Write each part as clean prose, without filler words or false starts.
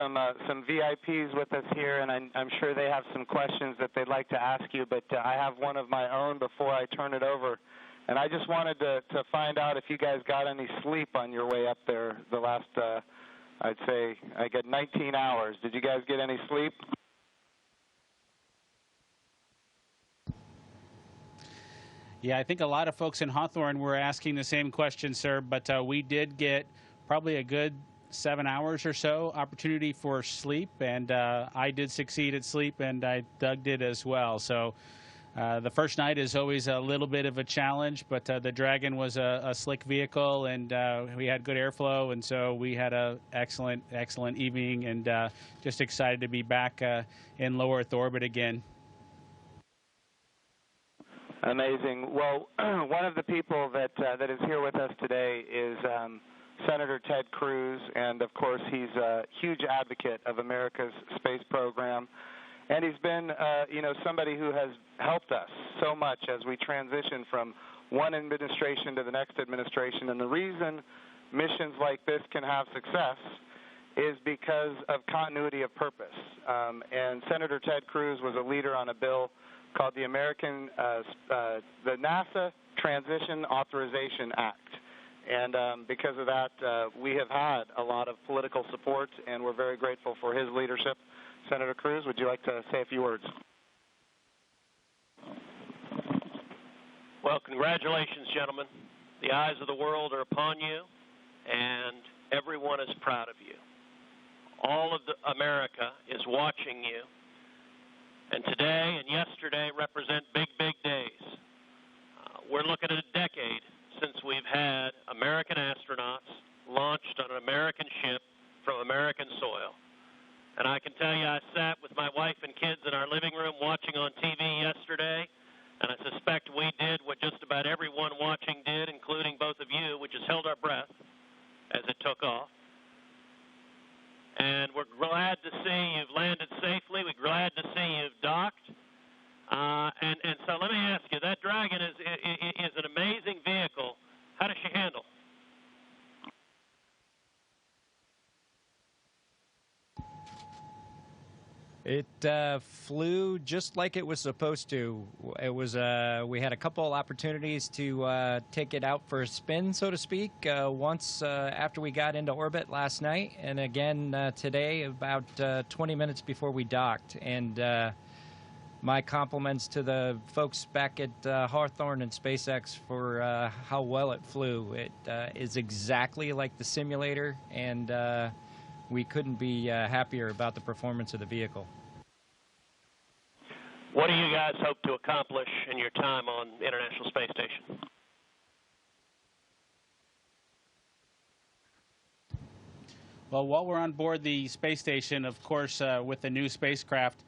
some VIPs with us here, and I'm sure they have some questions that they'd like to ask you, but I have one of my own before I turn it over. And I just wanted to find out if you guys got any sleep on your way up there the last, I'd say, I get 19 hours. Did you guys get any sleep? Yeah, I think a lot of folks in Hawthorne were asking the same question, sir, but we did get probably a good 7 hours or so opportunity for sleep, and I did succeed at sleep, and Doug did as well. So the first night is always a little bit of a challenge, but the Dragon was a slick vehicle, and we had good airflow, and so we had an excellent evening, and just excited to be back in low Earth orbit again. Amazing. Well, one of the people that is here with us today is Senator Ted Cruz, and of course he's a huge advocate of America's space program, and he's been somebody who has helped us so much as we transition from one administration to the next administration. And the reason missions like this can have success is because of continuity of purpose. And Senator Ted Cruz was a leader on a bill called the the NASA Transition Authorization Act. And because of that, we have had a lot of political support, and we're very grateful for his leadership. Senator Cruz, would you like to say a few words? Well, congratulations, gentlemen. The eyes of the world are upon you, and everyone is proud of you. All of America is watching you. And today and yesterday represent big, big days. We're looking at a decade since we've had American astronauts launched on an American ship from American soil. And I can tell you, I sat with my wife and kids in our living room watching on TV yesterday, and I suspect we did what just about everyone watching did, including both of you, which is held our breath as it took off. And we're glad to see you've landed safely. We're glad to see you've docked. And so let me ask you, that Dragon is an amazing vehicle. How does she handle? It flew just like it was supposed to. It was we had a couple opportunities to take it out for a spin, so to speak, once after we got into orbit last night, and again today about 20 minutes before we docked. And my compliments to the folks back at Hawthorne and SpaceX for how well it flew. It is exactly like the simulator, and we couldn't be happier about the performance of the vehicle. What do you guys hope to accomplish in your time on the International Space Station? Well, while we're on board the space station, of course, with the new spacecraft,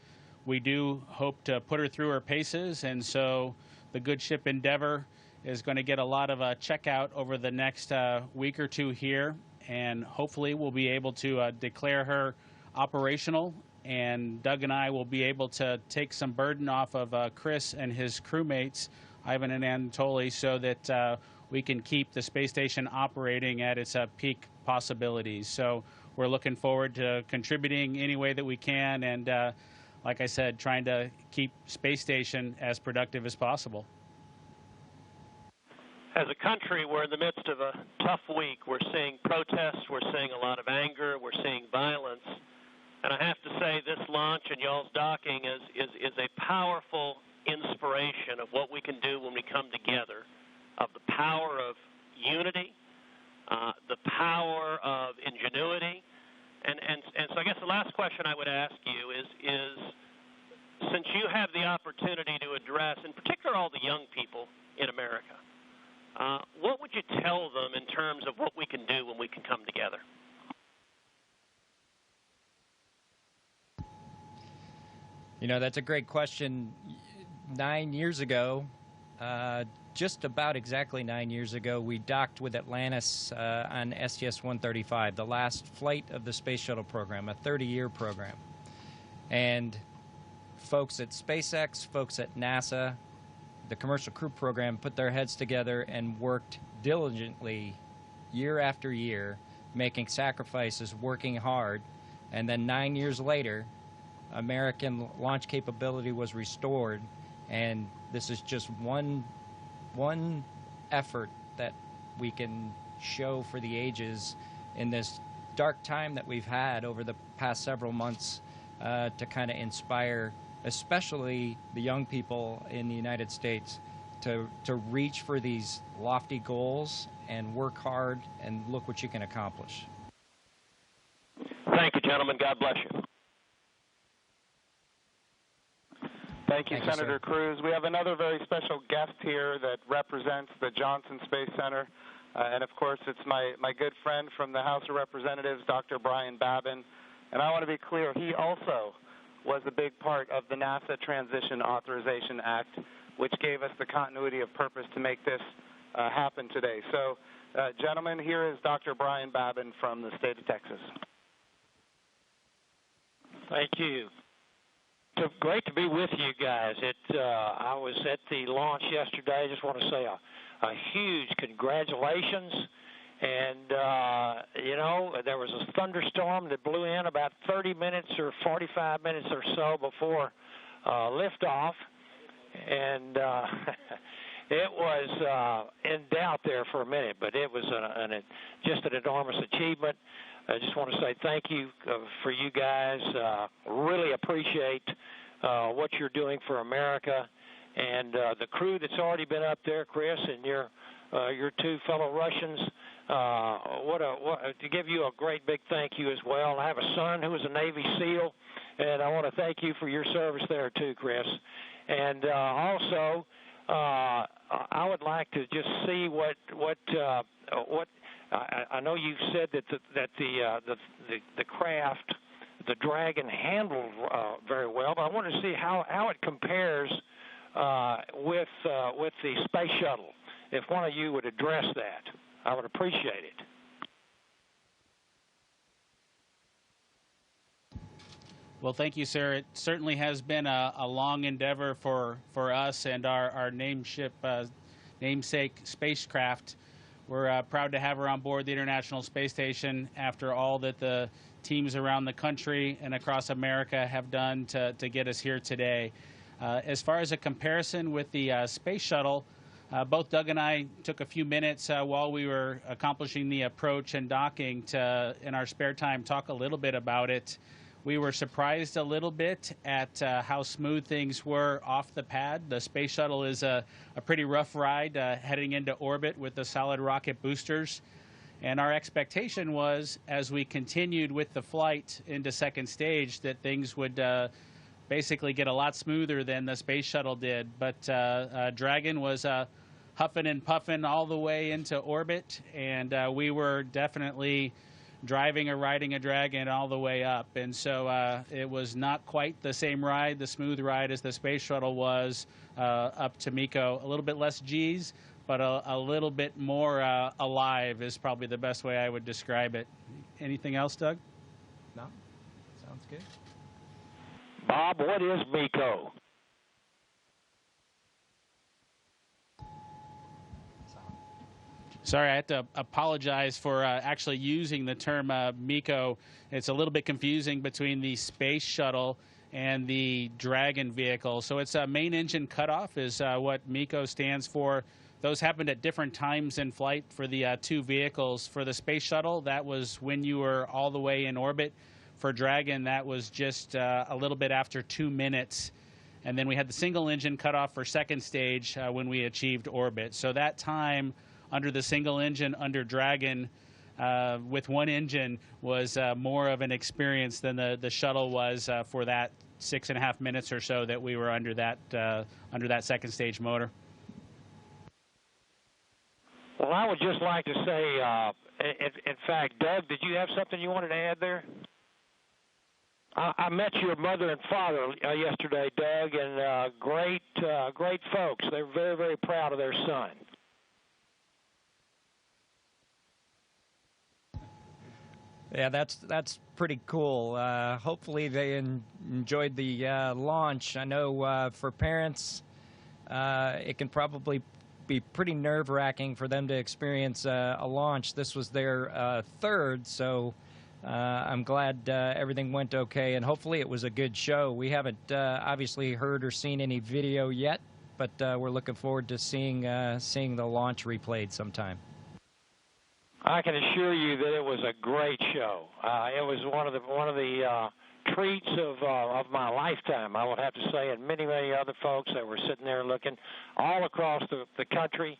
we do hope to put her through her paces, and so the good ship Endeavour is going to get a lot of checkout over the next week or two here, and hopefully we'll be able to declare her operational, and Doug and I will be able to take some burden off of Chris and his crewmates, Ivan and Anatoly, so that we can keep the space station operating at its peak possibilities. So we're looking forward to contributing any way that we can, and like I said, trying to keep space station as productive as possible. As a country, we're in the midst of a tough week. We're seeing protests, we're seeing a lot of anger, we're seeing violence. And I have to say, this launch and y'all's docking is a powerful inspiration of what we can do when we come together, of the power of unity, the power of ingenuity. And so I guess the last question I would ask you is since you have the opportunity to address, in particular, all the young people in America, what would you tell them in terms of what we can do when we can come together? You know, that's a great question. 9 years ago, just about exactly 9 years ago, we docked with Atlantis on STS-135, the last flight of the Space Shuttle program, a 30-year program. And folks at SpaceX, folks at NASA, the Commercial Crew Program put their heads together and worked diligently year after year, making sacrifices, working hard. And then 9 years later, American launch capability was restored, and this is just one effort that we can show for the ages in this dark time that we've had over the past several months, to kind of inspire especially the young people in the United States to reach for these lofty goals and work hard and look what you can accomplish. Thank you, gentlemen. God bless you. Thank you, Senator Cruz. We have another very special guest here that represents the Johnson Space Center. And, of course, it's my good friend from the House of Representatives, Dr. Brian Babin. And I want to be clear, he also was a big part of the NASA Transition Authorization Act, which gave us the continuity of purpose to make this happen today. So, gentlemen, here is Dr. Brian Babin from the state of Texas. Thank you. So great to be with you guys. I was at the launch yesterday. I just want to say a huge congratulations. And, you know, there was a thunderstorm that blew in about 30 minutes or 45 minutes or so before liftoff. And it was in doubt there for a minute, but it was just an enormous achievement. I just want to say thank you for you guys. Really appreciate what you're doing for America, and the crew that's already been up there, Chris, and your two fellow Russians. To give you a great big thank you as well. I have a son who was a Navy SEAL, and I want to thank you for your service there too, Chris. And also, I would like to just see what I know you've said that the craft, the Dragon, handled very well, but I want to see how it compares with the space shuttle. If one of you would address that, I would appreciate it. Well, thank you, sir. It certainly has been a long endeavor for us and our namesake spacecraft. We're proud to have her on board the International Space Station after all that the teams around the country and across America have done to get us here today. As far as a comparison with the space shuttle, both Doug and I took a few minutes while we were accomplishing the approach and docking to, in our spare time, talk a little bit about it. We were surprised a little bit at how smooth things were off the pad. The space shuttle is a pretty rough ride heading into orbit with the solid rocket boosters. And our expectation was, as we continued with the flight into second stage, that things would basically get a lot smoother than the space shuttle did. But Dragon was huffing and puffing all the way into orbit, and we were definitely driving or riding a Dragon all the way up. And so it was not quite the same ride, the smooth ride, as the space shuttle was up to MECO. A little bit less G's, but a little bit more alive is probably the best way I would describe it. Anything else, Doug? No? Sounds good. Bob, what is MECO? Sorry, I have to apologize for actually using the term MECO. It's a little bit confusing between the space shuttle and the Dragon vehicle. So it's a main engine cutoff is what MECO stands for. Those happened at different times in flight for the two vehicles. For the space shuttle, that was when you were all the way in orbit. For Dragon, that was just a little bit after 2 minutes. And then we had the single engine cutoff for second stage when we achieved orbit. So that time under the single engine under Dragon with one engine was more of an experience than the shuttle was for that 6.5 minutes or so that we were under that second stage motor. Well, I would just like to say, in fact, Doug, did you have something you wanted to add there? I met your mother and father yesterday, Doug, and great folks. They're very, very proud of their son. Yeah, that's pretty cool. Hopefully they enjoyed the launch. I know for parents, it can probably be pretty nerve-wracking for them to experience a launch. This was their third, so I'm glad everything went okay, and hopefully it was a good show. We haven't obviously heard or seen any video yet, but we're looking forward to seeing the launch replayed sometime. I can assure you that it was a great show. It was one of the treats of my lifetime, I would have to say, and many other folks that were sitting there looking all across the country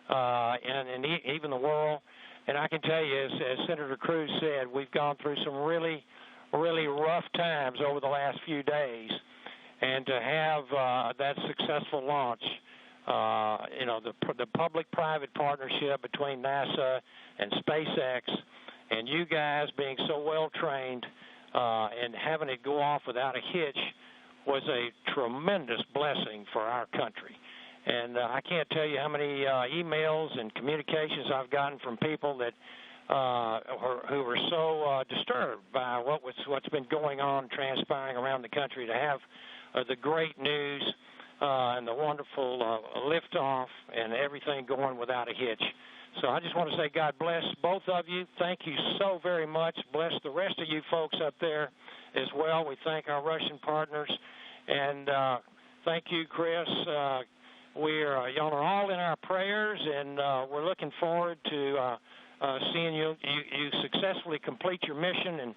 and even the world. And I can tell you, as Senator Cruz said, we've gone through some really rough times over the last few days, and to have that successful launch, the public-private partnership between NASA and SpaceX, and you guys being so well trained and having it go off without a hitch was a tremendous blessing for our country. And I can't tell you how many emails and communications I've gotten from people that who were so disturbed by what's been going on, transpiring around the country, to have the great news and the wonderful liftoff and everything going without a hitch. So I just want to say God bless both of you. Thank you so very much. Bless the rest of you folks up there as well. We thank our Russian partners. And thank you, Chris. Y'all are all in our prayers, and we're looking forward to seeing you successfully complete your mission and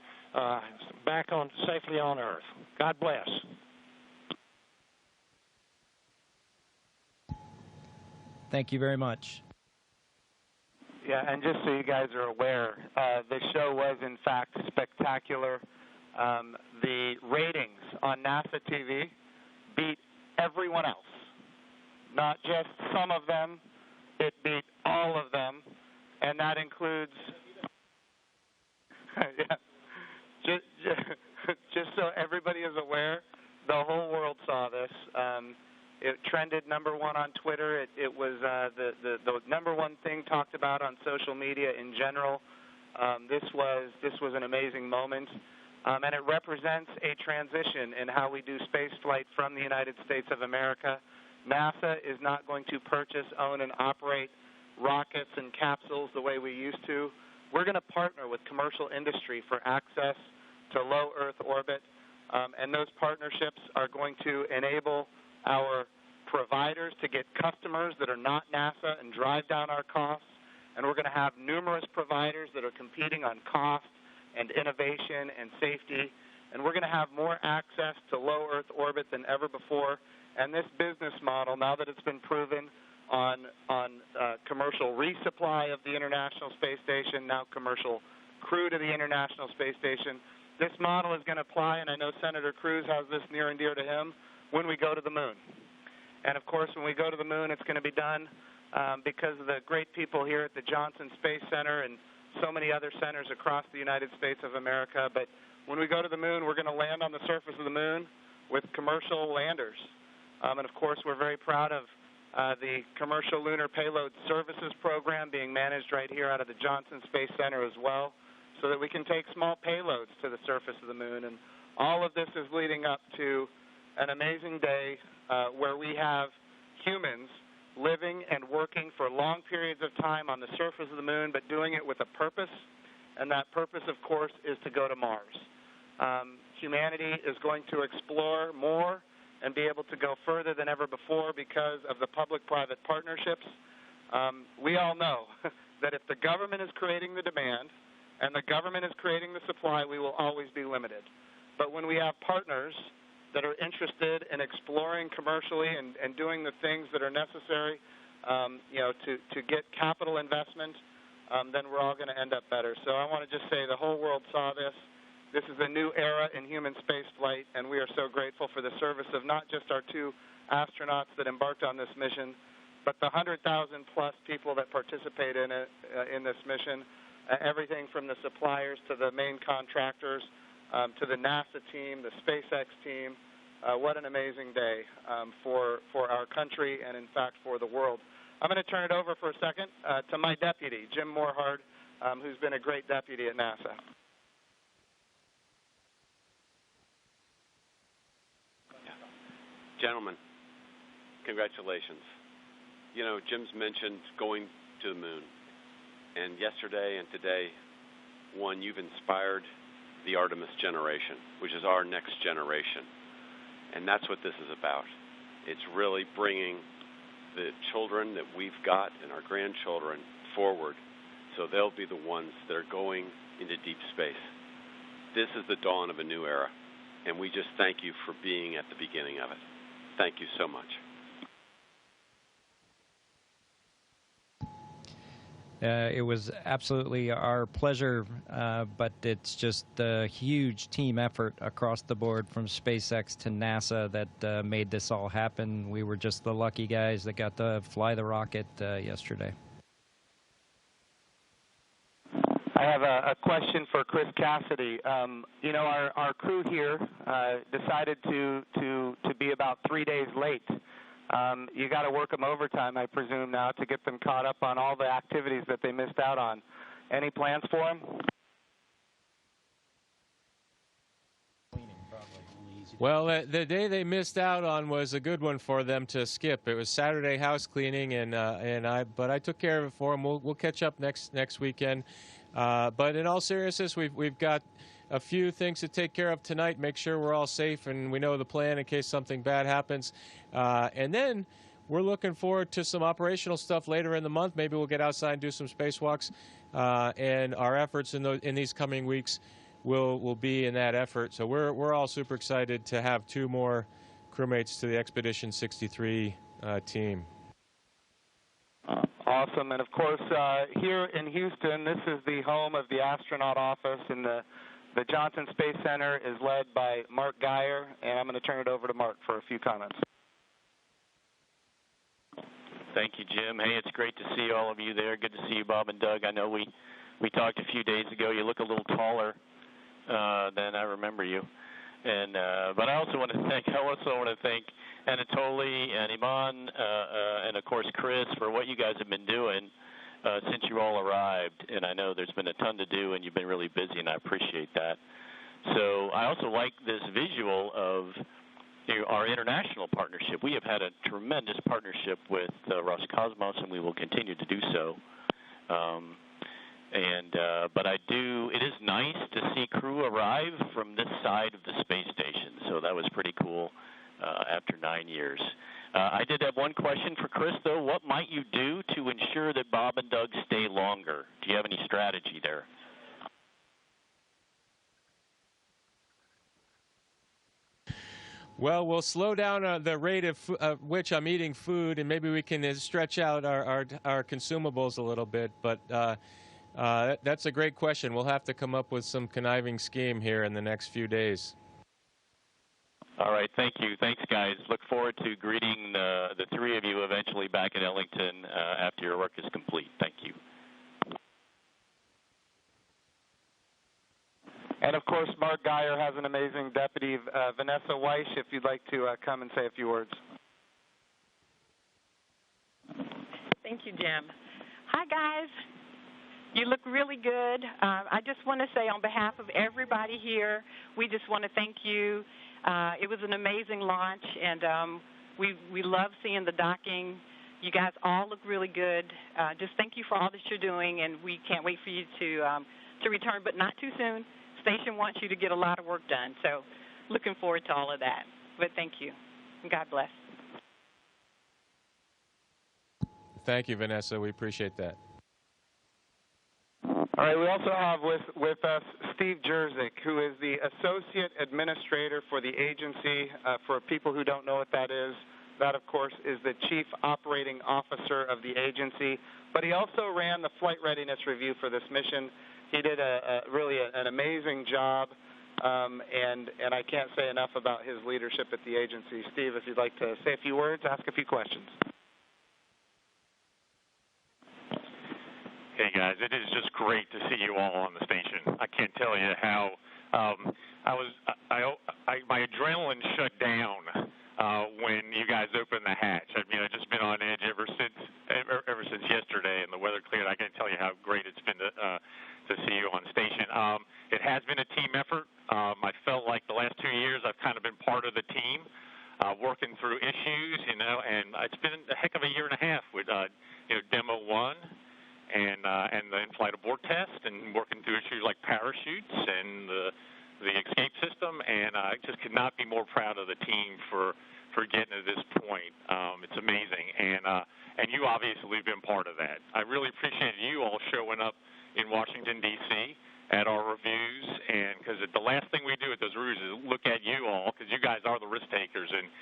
back on safely on Earth. God bless. Thank you very much. Yeah, and just so you guys are aware, the show was in fact spectacular. The ratings on NASA TV beat everyone else. Not just some of them, it beat all of them, and that includes, just so everybody is aware, the whole world saw this. It trended #1 on Twitter. It was the #1 thing talked about on social media in general. This was an amazing moment, and it represents a transition in how we do space flight from the United States of America. NASA is not going to purchase, own, and operate rockets and capsules the way we used to. We're going to partner with commercial industry for access to low Earth orbit, and those partnerships are going to enable our providers to get customers that are not NASA and drive down our costs. And we're going to have numerous providers that are competing on cost and innovation and safety. And we're going to have more access to low Earth orbit than ever before. And this business model, now that it's been proven on commercial resupply of the International Space Station, now commercial crew to the International Space Station, this model is going to apply, and I know Senator Cruz has this near and dear to him, when we go to the moon. And, of course, when we go to the moon, it's going to be done because of the great people here at the Johnson Space Center and so many other centers across the United States of America. But when we go to the moon, we're going to land on the surface of the moon with commercial landers. And, of course, we're very proud of the Commercial Lunar Payload Services Program being managed right here out of the Johnson Space Center as well, so that we can take small payloads to the surface of the moon. And all of this is leading up to an amazing day where we have humans living and working for long periods of time on the surface of the moon, but doing it with a purpose, and that purpose, of course, is to go to Mars. Humanity is going to explore more and be able to go further than ever before because of the public-private partnerships. We all know that if the government is creating the demand and the government is creating the supply, we will always be limited. But when we have partners that are interested in exploring commercially and doing the things that are necessary, to get capital investment, then we're all going to end up better. So I want to just say the whole world saw this. This is a new era in human space flight, and we are so grateful for the service of not just our 2 astronauts that embarked on this mission, but the 100,000-plus people that participate in it, in this mission, everything from the suppliers to the main contractors, to the NASA team, the SpaceX team. What an amazing day for our country and, in fact, for the world. I'm going to turn it over for a second to my deputy, Jim Morehard, who's been a great deputy at NASA. Gentlemen, congratulations. You know, Jim's mentioned going to the moon, and yesterday and today one, you've inspired the Artemis generation, which is our next generation. And that's what this is about. It's really bringing the children that we've got and our grandchildren forward, so they'll be the ones that are going into deep space. This is the dawn of a new era, and we just thank you for being at the beginning of it. Thank you so much. It was absolutely our pleasure, but it's just a huge team effort across the board from SpaceX to NASA that made this all happen. We were just the lucky guys that got to fly the rocket yesterday. I have a question for Chris Cassidy. You know, our crew here decided to be about 3 days late. You got to work them overtime, I presume, now to get them caught up on all the activities that they missed out on. Any plans for them? Well, the day they missed out on was a good one for them to skip. It was Saturday house cleaning, but I took care of it for them. We'll catch up next weekend. But in all seriousness, we've got a few things to take care of tonight, make sure we're all safe and we know the plan in case something bad happens. And then we're looking forward to some operational stuff later in the month. Maybe we'll get outside and do some spacewalks. And our efforts in these coming weeks will be in that effort. So we're all super excited to have 2 more crewmates to the Expedition 63 team. Awesome. And, of course, here in Houston, this is the home of the astronaut office, and the Johnson Space Center is led by Mark Geyer, and I'm going to turn it over to Mark for a few comments. Thank you, Jim. Hey, it's great to see all of you there. Good to see you, Bob and Doug. I know we talked a few days ago. You look a little taller than I remember you. And but I also want to thank Anatoly and Iman and, of course, Chris for what you guys have been doing since you all arrived. And I know there's been a ton to do, and you've been really busy, and I appreciate that. So I also like this visual of our international partnership. We have had a tremendous partnership with Roscosmos, and we will continue to do so. But it is nice to see crew arrive from this side of the space station. So that was pretty cool after 9 years. I did have one question for Chris, though. What might you do to ensure that Bob and Doug stay longer? Do you have any strategy there? Well, we'll slow down the rate of which I'm eating food, and maybe we can stretch out our consumables a little bit. But that's a great question. We'll have to come up with some conniving scheme here in the next few days. All right, thank you. Thanks, guys. Look forward to greeting the 3 of you eventually back in Ellington after your work is complete. Thank you. And, of course, Mark Geyer has an amazing deputy, Vanessa Weish, if you'd like to come and say a few words. Thank you, Jim. Hi, guys. You look really good. I just want to say on behalf of everybody here, we just want to thank you. It was an amazing launch, and we love seeing the docking. You guys all look really good. Just thank you for all that you're doing, and we can't wait for you to return, but not too soon. Station wants you to get a lot of work done, so looking forward to all of that. But thank you, and God bless. Thank you, Vanessa. We appreciate that. All right, we also have with us Steve Jerzik, who is the Associate Administrator for the agency. For people who don't know what that is, that, of course, is the Chief Operating Officer of the agency. But he also ran the flight readiness review for this mission. He did really an amazing job, and I can't say enough about his leadership at the agency. Steve, if you'd like to say a few words, ask a few questions. Hey, guys, it is just great to see you all on the station. I can't tell you how my adrenaline shut down when you guys opened the hatch. I mean, I've just been on edge ever since yesterday, and the weather cleared. I can't tell you how great it's been to see you on station. It has been a team effort. I felt like the last 2 years I've kind of been part of the team, working through issues, and it's been a heck of a year and a half with Demo 1 and the in-flight abort test, and working through issues like parachutes and the escape system. And I just could not be more proud of the team for getting to this point. It's amazing, and you obviously have been part of that. I really appreciate you all showing up in Washington, D.C. at our reviews, and because the last thing we do at those reviews is look at you all, because you guys are the risk takers, and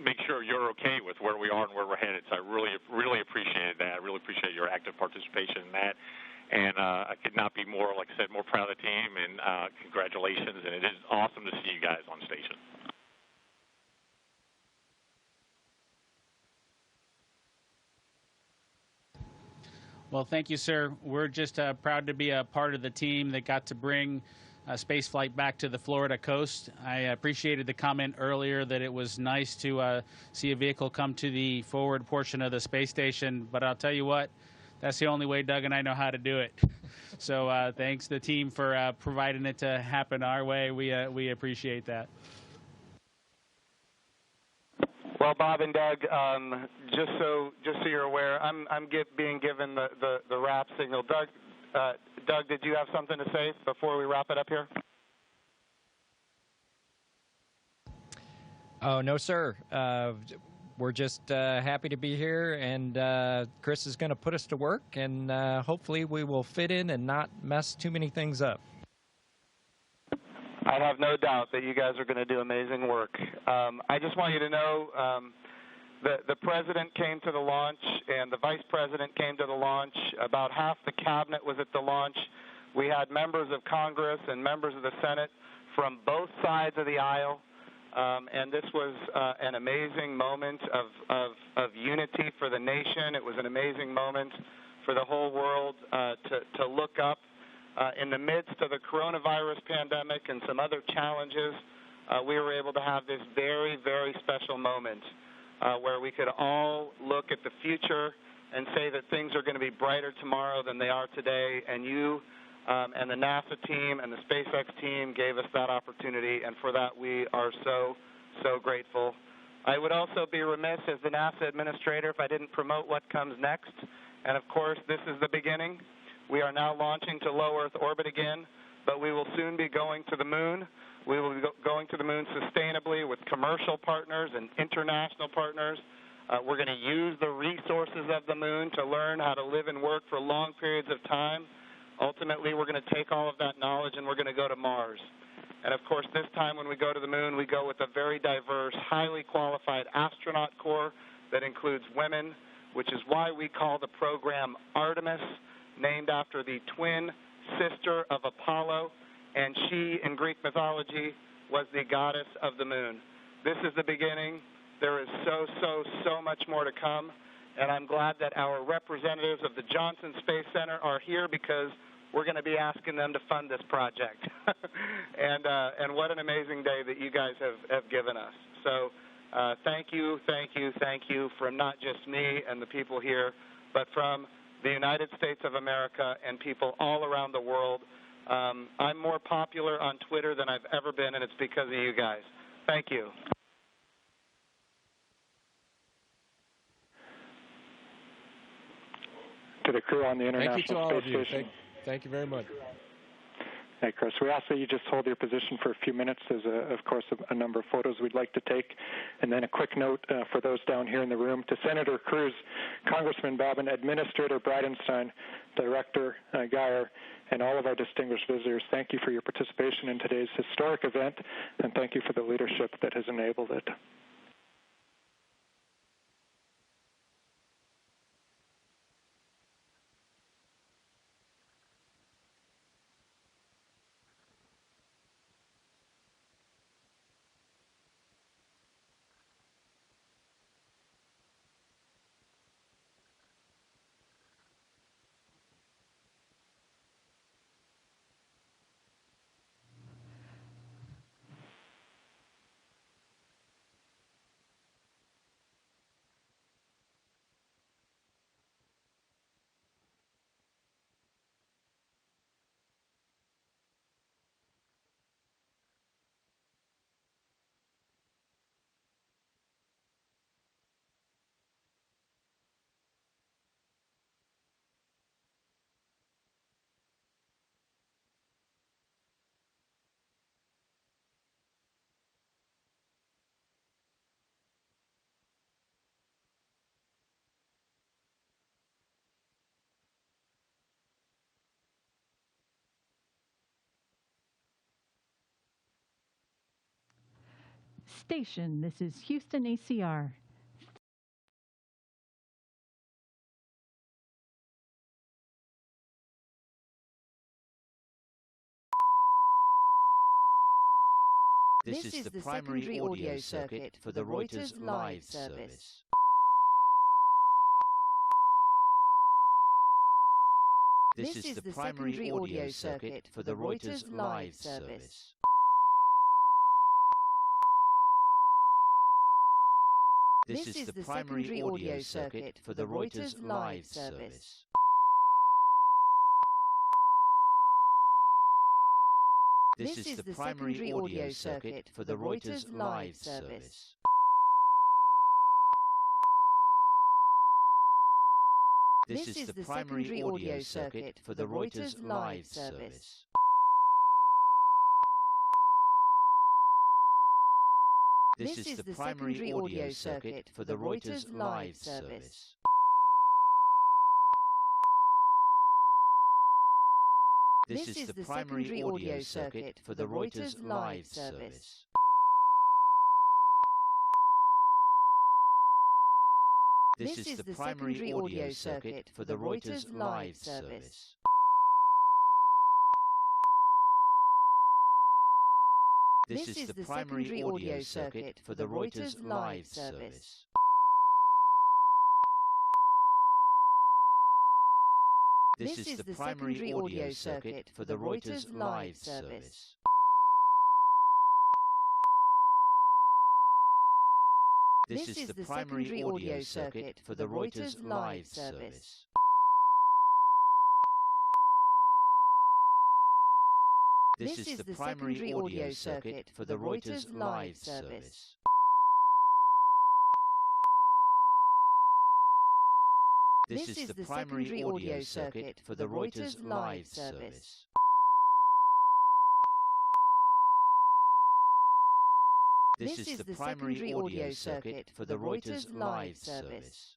make sure you're okay with where we are and where we're headed. So I really, really appreciate that. I really appreciate your active participation in that. And I could not be more, like I said, more proud of the team, and congratulations. And it is awesome to see you guys on station. Well, thank you, sir. We're just proud to be a part of the team that got to bring space flight back to the Florida coast. I appreciated the comment earlier that it was nice to see a vehicle come to the forward portion of the space station, but I'll tell you what, that's the only way Doug and I know how to do it. So thanks to the team for providing it to happen our way. We appreciate that. Well, Bob and Doug, just so you're aware, I'm being given the wrap signal. Doug, did you have something to say before we wrap it up here? Oh, no, sir. We're just happy to be here, and Chris is going to put us to work, and hopefully we will fit in and not mess too many things up. I have no doubt that you guys are going to do amazing work. I just want you to know the president came to the launch and the vice president came to the launch. About half the cabinet was at the launch. We had members of Congress and members of the Senate from both sides of the aisle, and this was an amazing moment of unity for the nation. It was an amazing moment for the whole world to look up. In the midst of the coronavirus pandemic and some other challenges, we were able to have this very, very special moment where we could all look at the future and say that things are going to be brighter tomorrow than they are today. And you and the NASA team and the SpaceX team gave us that opportunity, and for that we are so, so grateful. I would also be remiss as the NASA administrator if I didn't promote what comes next. And of course, this is the beginning. We are now launching to low Earth orbit again, but we will soon be going to the moon. We will be going to the moon sustainably with commercial partners and international partners. We're going to use the resources of the moon to learn how to live and work for long periods of time. Ultimately, we're going to take all of that knowledge and we're going to go to Mars. And of course, this time when we go to the moon, we go with a very diverse, highly qualified astronaut corps that includes women, which is why we call the program Artemis, named after the twin sister of Apollo, and she, in Greek mythology, was the goddess of the moon. This is the beginning. There is so much more to come, and I'm glad that our representatives of the Johnson Space Center are here because we're going to be asking them to fund this project. And what an amazing day that you guys have given us. So thank you from not just me and the people here, but from the United States of America and people all around the world. I'm more popular on Twitter than I've ever been, and it's because of you guys. Thank you. To the crew on the International Thank you to all Space of you. Station. Thank you very much. Hey, Chris, we ask that you just hold your position for a few minutes. There's, of course, a number of photos we'd like to take. And then a quick note for those down here in the room. To Senator Cruz, Congressman Bobbin, Administrator Bridenstine, Director Geyer, and all of our distinguished visitors, thank you for your participation in today's historic event, and thank you for the leadership that has enabled it. Station, this is Houston ACR. This is the primary audio circuit for the Reuters live service. This is the primary audio circuit for the Reuters live service. This is the primary audio circuit for the Reuters live service. This is the primary audio circuit for the Reuters live service. This is the primary audio circuit for the Reuters live service. This is the primary audio circuit for the Reuters live service. This is the primary audio circuit for the Reuters live service. This is the primary audio circuit for the Reuters live service. This is the primary audio circuit for the Reuters live service. This is the primary audio circuit for the Reuters live service. This is the primary audio circuit for the Reuters live service. This is the primary audio circuit for the Reuters live service. This is the primary audio circuit for the Reuters live service. This is the primary audio circuit for the Reuters live service.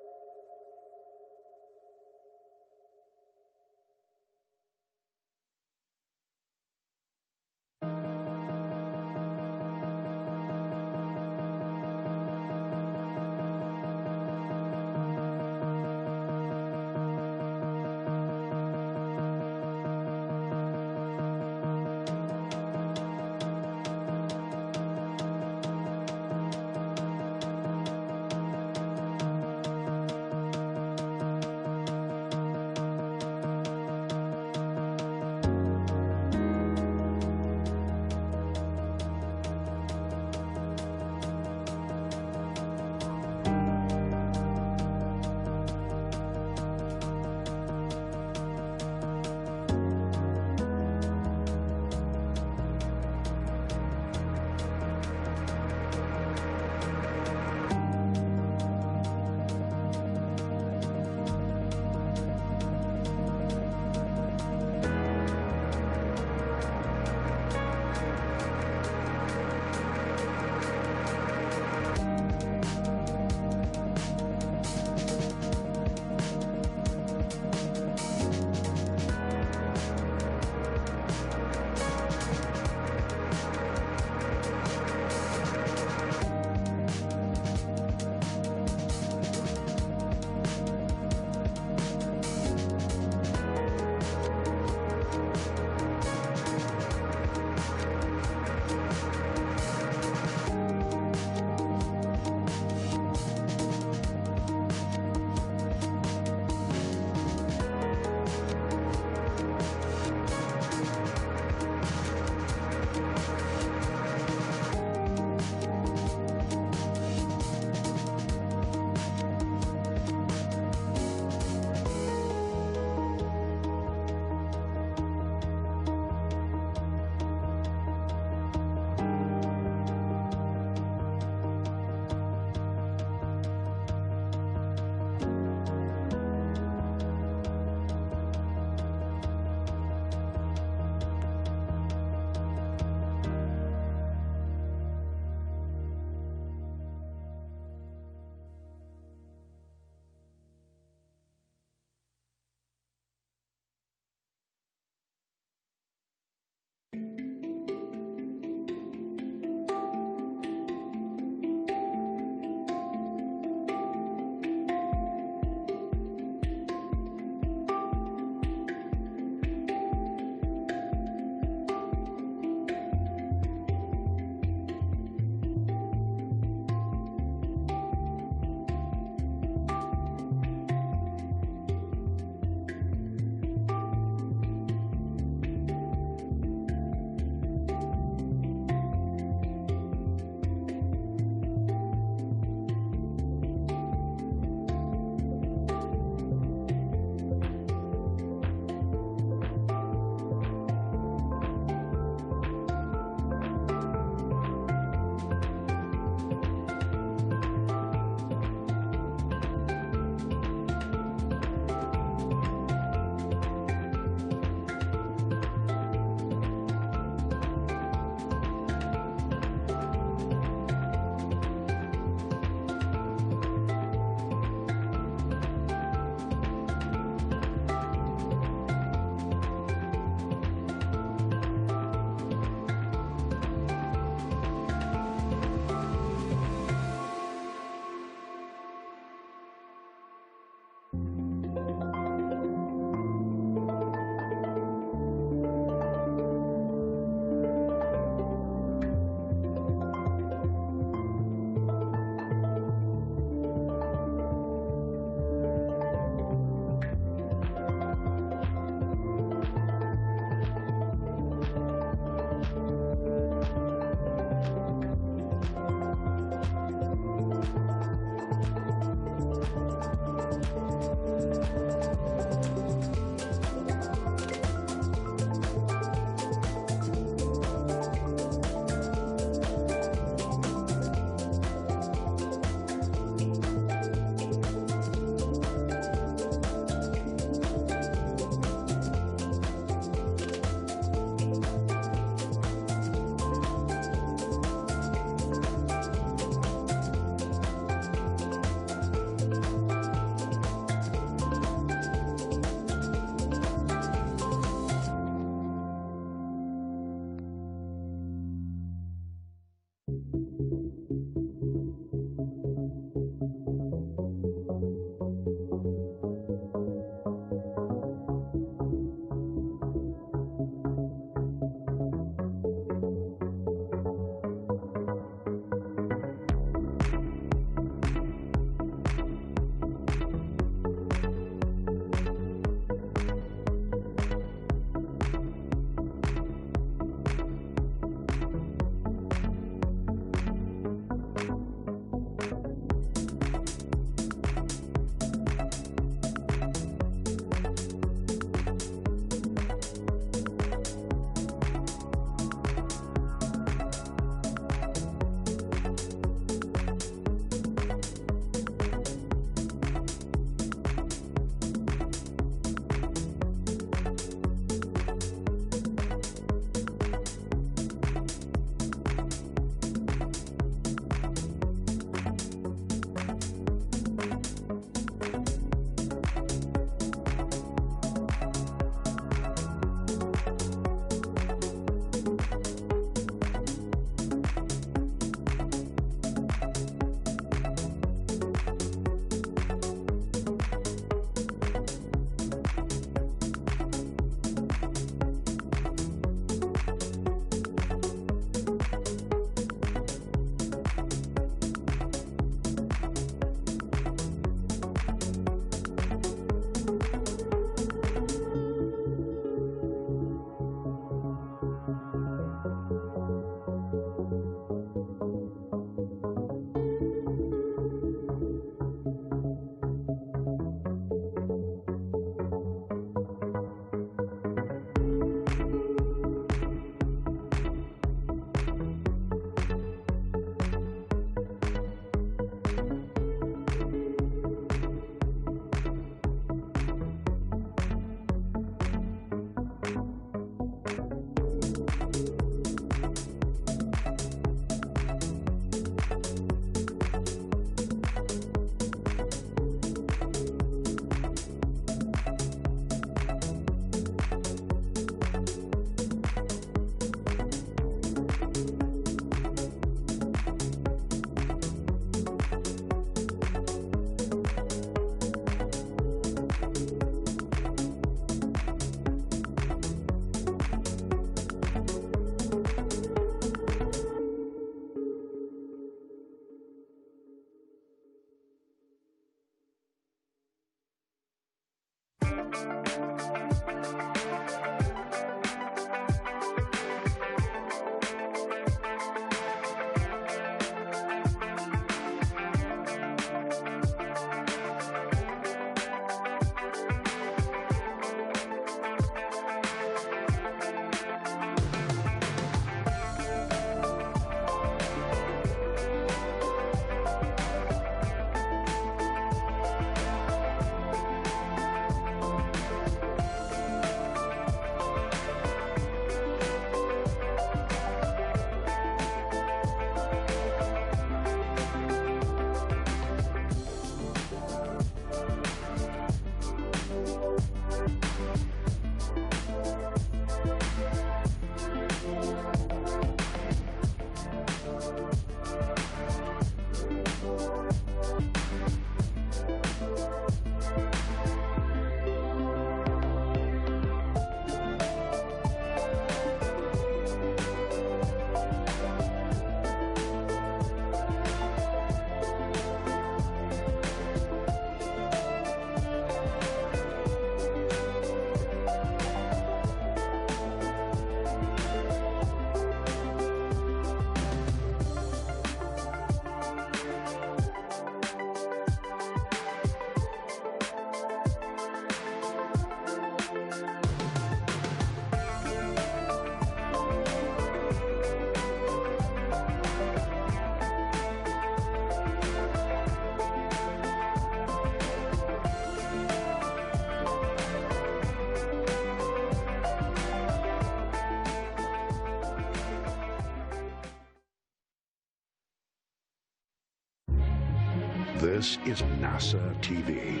This is NASA TV.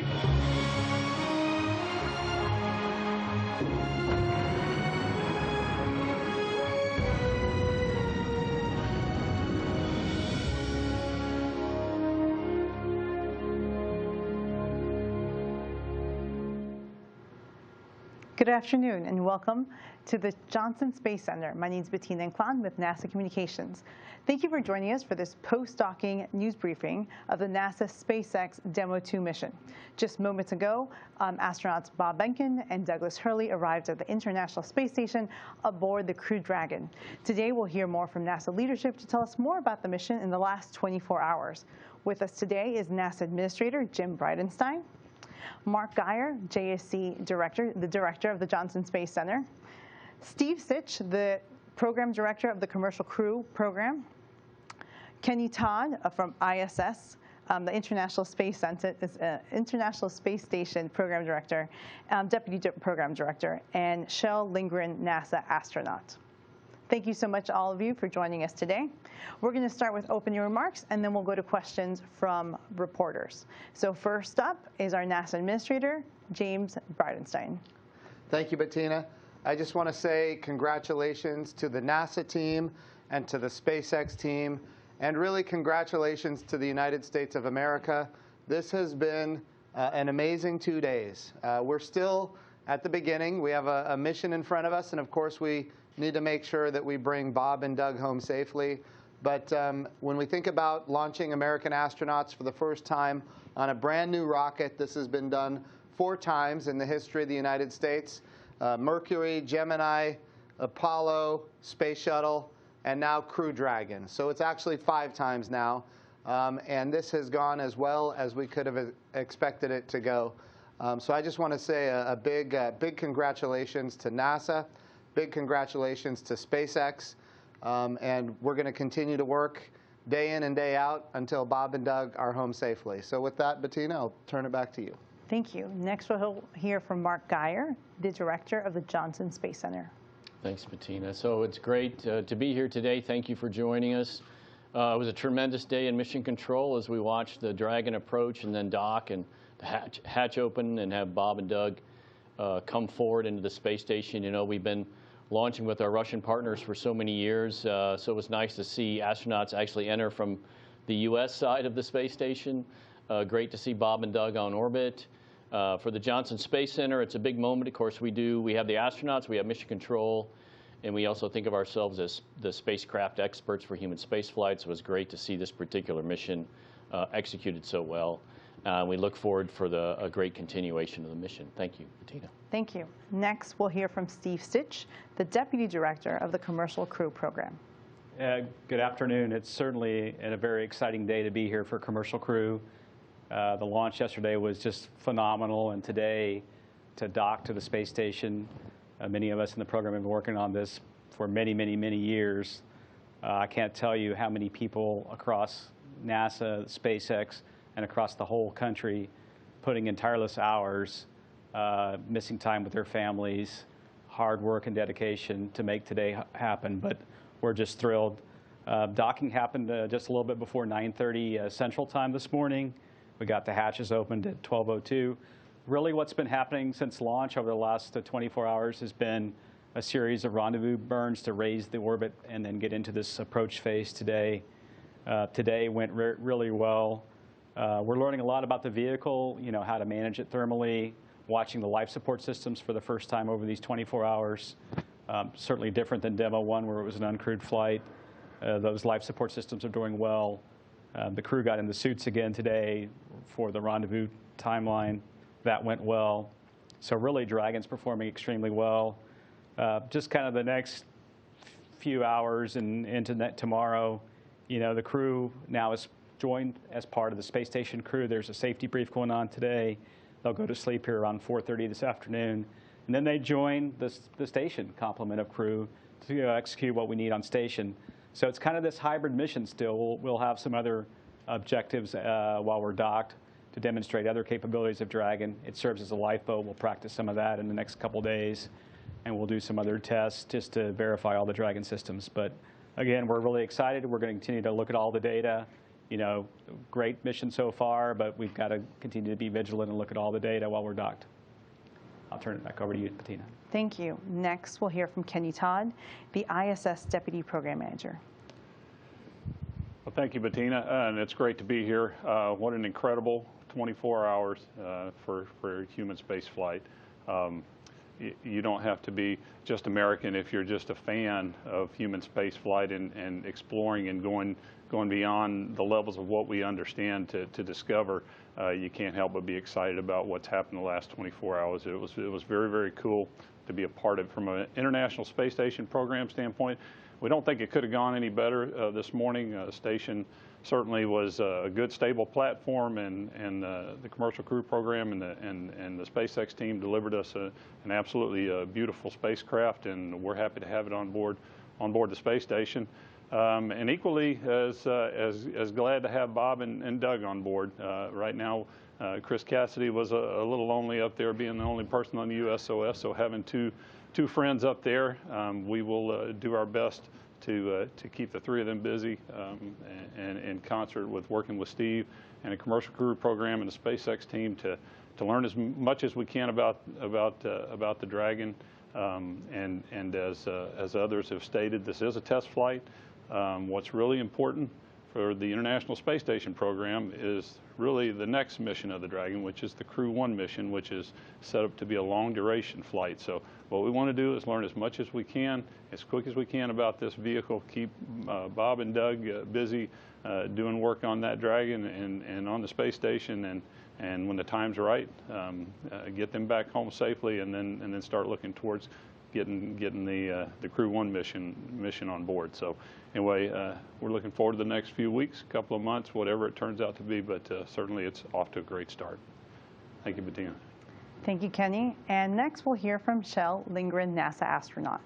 Good afternoon and welcome to the Johnson Space Center. My name is Bettina Inclon with NASA Communications. Thank you for joining us for this post-docking news briefing of the NASA SpaceX Demo 2 mission. Just moments ago, astronauts Bob Behnken and Douglas Hurley arrived at the International Space Station aboard the Crew Dragon. Today we'll hear more from NASA leadership to tell us more about the mission in the last 24 hours. With us today is NASA Administrator Jim Bridenstine, Mark Geyer, JSC Director, the Director of the Johnson Space Center, Steve Stich, the Program Director of the Commercial Crew Program, Kenny Todd from ISS, the International Space Station Program Director, Deputy Program Director, and Shel, Lindgren, NASA Astronaut. Thank you so much, all of you, for joining us today. We're going to start with opening remarks, and then we'll go to questions from reporters. So first up is our NASA Administrator, James Bridenstine. Thank you, Bettina. I just want to say congratulations to the NASA team and to the SpaceX team, and really congratulations to the United States of America. This has been an amazing 2 days. We're still at the beginning. We have a mission in front of us, and of course we need to make sure that we bring Bob and Doug home safely. But when we think about launching American astronauts for the first time on a brand new rocket, this has been done 4 times in the history of the United States. Mercury, Gemini, Apollo, Space Shuttle, and now Crew Dragon. So it's actually 5 times now. And this has gone as well as we could have expected it to go. So I just want to say a big congratulations to NASA. Big congratulations to SpaceX, and we're going to continue to work day in and day out until Bob and Doug are home safely. So with that, Bettina, I'll turn it back to you. Thank you. Next, we'll hear from Mark Geyer, the Director of the Johnson Space Center. Thanks, Bettina. So it's great to be here today. Thank you for joining us. It was a tremendous day in Mission Control as we watched the Dragon approach and then dock and the hatch open and have Bob and Doug come forward into the space station. You know, we've been launching with our Russian partners for so many years, so it was nice to see astronauts actually enter from the U.S. side of the space station. Great to see Bob and Doug on orbit. For the Johnson Space Center, it's a big moment. Of course, we have the astronauts, we have Mission Control, and we also think of ourselves as the spacecraft experts for human spaceflight. So it was great to see this particular mission executed so well. We look forward for a great continuation of the mission. Thank you, Bettina. Thank you. Next, we'll hear from Steve Stich, the Deputy Director of the Commercial Crew Program. Good afternoon. It's certainly a very exciting day to be here for Commercial Crew. The launch yesterday was just phenomenal, and today to dock to the space station. Many of us in the program have been working on this for many, many, many years. I can't tell you how many people across NASA, SpaceX, and across the whole country putting in tireless hours, missing time with their families, hard work and dedication to make today happen. But we're just thrilled. Docking happened just a little bit before 9:30 Central Time this morning. We got the hatches opened at 12:02. Really what's been happening since launch over the last 24 hours has been a series of rendezvous burns to raise the orbit and then get into this approach phase today. Today went really well. We're learning a lot about the vehicle, you know, how to manage it thermally, watching the life support systems for the first time over these 24 hours. Certainly different than Demo 1, where it was an uncrewed flight. Those life support systems are doing well. The crew got in the suits again today for the rendezvous timeline. That went well. So really, Dragon's performing extremely well. Just kind of the next few hours and into tomorrow, you know, the crew now is joined as part of the space station crew. There's a safety brief going on today. They'll go to sleep here around 4:30 this afternoon. And then they join the station complement of crew to execute what we need on station. So it's kind of this hybrid mission still. We'll have some other objectives while we're docked to demonstrate other capabilities of Dragon. It serves as a lifeboat. We'll practice some of that in the next couple days. And we'll do some other tests just to verify all the Dragon systems. But again, we're really excited. We're going to continue to look at all the data you know, great mission so far, but we've got to continue to be vigilant and look at all the data while we're docked. I'll turn it back over to you, Bettina. Thank you. Next, we'll hear from Kenny Todd, the ISS Deputy Program Manager. Well, thank you, Bettina, and it's great to be here. What an incredible 24 hours for human space flight. You don't have to be just American if you're just a fan of human space flight and exploring and going beyond the levels of what we understand to discover. You can't help but be excited about what's happened the last 24 hours. It was very, very cool to be a part of it from an International Space Station program standpoint. We don't think it could have gone any better this morning. The station certainly was a good, stable platform, and the Commercial Crew Program and the SpaceX team delivered us an absolutely beautiful spacecraft, and we're happy to have it on board the space station. And equally as glad to have Bob and Doug on board. Right now, Chris Cassidy was a little lonely up there, being the only person on the USOS, so having two friends up there, we will do our best to keep the three of them busy, and in concert with working with Steve and the Commercial Crew Program and the SpaceX team to learn as much as we can about the Dragon. And as others have stated, this is a test flight. What's really important for the International Space Station program is really the next mission of the Dragon, which is the Crew 1 mission, which is set up to be a long duration flight. So what we want to do is learn as much as we can, as quick as we can about this vehicle, keep Bob and Doug busy doing work on that Dragon and on the space station, and when the time's right, get them back home safely, and then start looking towards getting the Crew 1 mission on board. So anyway, we're looking forward to the next few weeks, couple of months, whatever it turns out to be, but certainly it's off to a great start. Thank you, Bettina. Thank you, Kenny. And next we'll hear from Shel, Lindgren, NASA astronaut.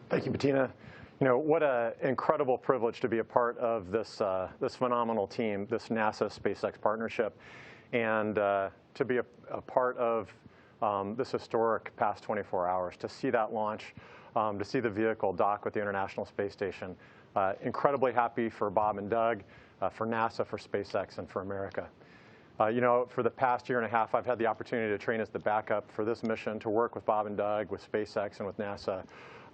Thank you, Bettina. You know, what an incredible privilege to be a part of this phenomenal team, this NASA-SpaceX partnership, and to be a part of this historic past 24 hours, to see that launch, to see the vehicle dock with the International Space Station. Incredibly happy for Bob and Doug, for NASA, for SpaceX, and for America. You know, for the past year and a half, I've had the opportunity to train as the backup for this mission, to work with Bob and Doug, with SpaceX, and with NASA.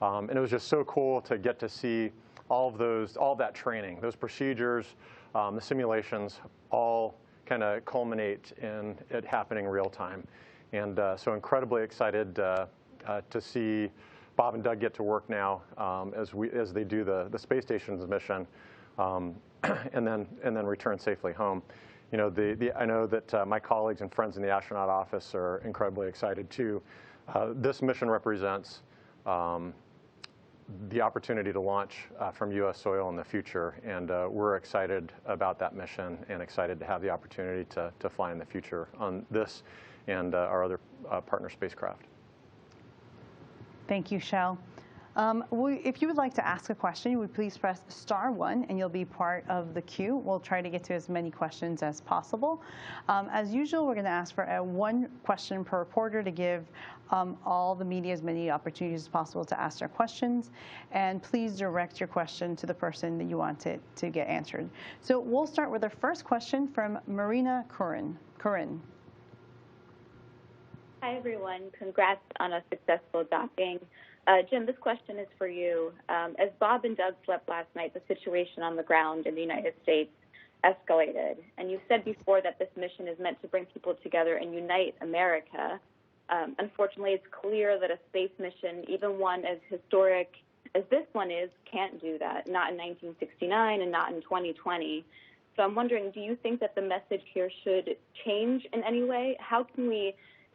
And it was just so cool to get to see all of that training, those procedures, the simulations, all kind of culminate in it happening real time. And so incredibly excited to see Bob and Doug get to work now as they do the space station's mission, and then return safely home. You know, I know that my colleagues and friends in the astronaut office are incredibly excited too. This mission represents the opportunity to launch from U.S. soil in the future, and we're excited about that mission and excited to have the opportunity to fly in the future on this and our other partner spacecraft. Thank you, Shel. If you would like to ask a question, you would please press *1 and you'll be part of the queue. We'll try to get to as many questions as possible. As usual, we're going to ask for one question per reporter to give all the media as many opportunities as possible to ask their questions. And please direct your question to the person that you want it to get answered. So we'll start with our first question from Marina Curran. Hi, everyone. Congrats on a successful docking. Jim, this question is for you. As Bob and Doug slept last night, the situation on the ground in the United States escalated. And you said before that this mission is meant to bring people together and unite America. Unfortunately, it's clear that a space mission, even one as historic as this one is, can't do that, not in 1969 and not in 2020. So I'm wondering, do you think that the message here should change in any way? How can we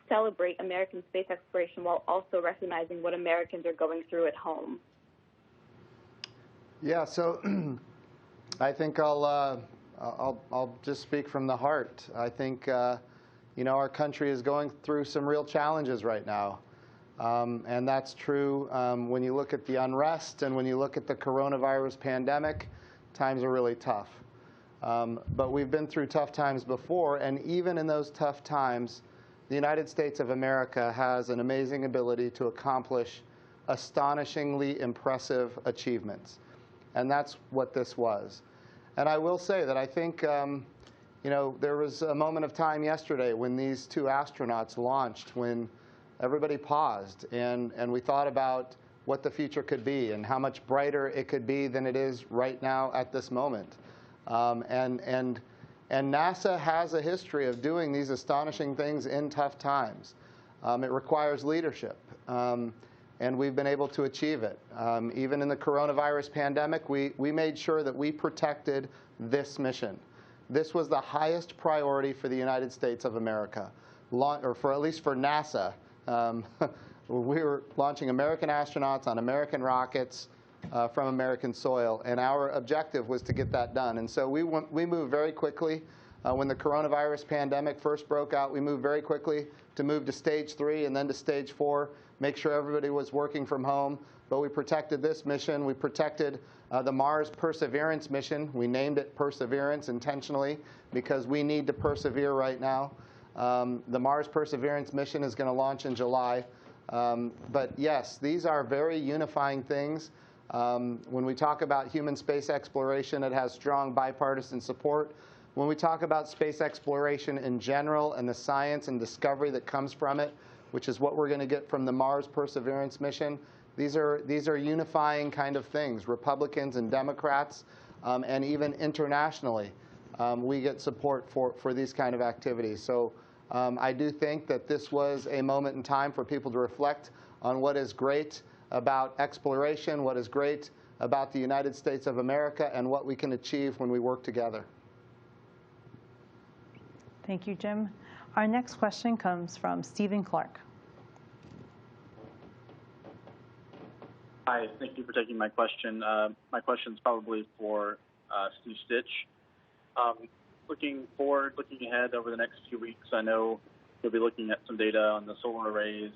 celebrate American space exploration while also recognizing what Americans are going through at home? Yeah, so I think I'll just speak from the heart. I think you know, our country is going through some real challenges right now, and that's true when you look at the unrest and when you look at the coronavirus pandemic. Times are really tough, but we've been through tough times before, and even in those tough times, the United States of America has an amazing ability to accomplish astonishingly impressive achievements. And that's what this was. And I will say that I think, you know, there was a moment of time yesterday when these two astronauts launched, when everybody paused and we thought about what the future could be and how much brighter it could be than it is right now at this moment. And NASA has a history of doing these astonishing things in tough times. It requires leadership, and we've been able to achieve it. Even in the coronavirus pandemic, we made sure that we protected this mission. This was the highest priority for the United States of America, or for at least for NASA. We were launching American astronauts on American rockets from American soil, and our objective was to get that done. And so we moved very quickly. When the coronavirus pandemic first broke out, we moved very quickly to move to stage 3 and then to stage 4, make sure everybody was working from home. But we protected this mission. We protected the Mars Perseverance mission. We named it Perseverance intentionally because we need to persevere right now. The Mars Perseverance mission is going to launch in July. But yes, these are very unifying things. When we talk about human space exploration, it has strong bipartisan support. When we talk about space exploration in general and the science and discovery that comes from it, which is what we're going to get from the Mars Perseverance mission, these are unifying kind of things. Republicans and Democrats, and even internationally, we get support for these kind of activities. So I do think that this was a moment in time for people to reflect on what is great about exploration, what is great about the United States of America, and what we can achieve when we work together. Thank you, Jim. Our next question comes from Stephen Clark. Hi, thank you for taking my question. My question is probably for Stich. Looking forward, looking ahead over the next few weeks, I know you'll be looking at some data on the solar arrays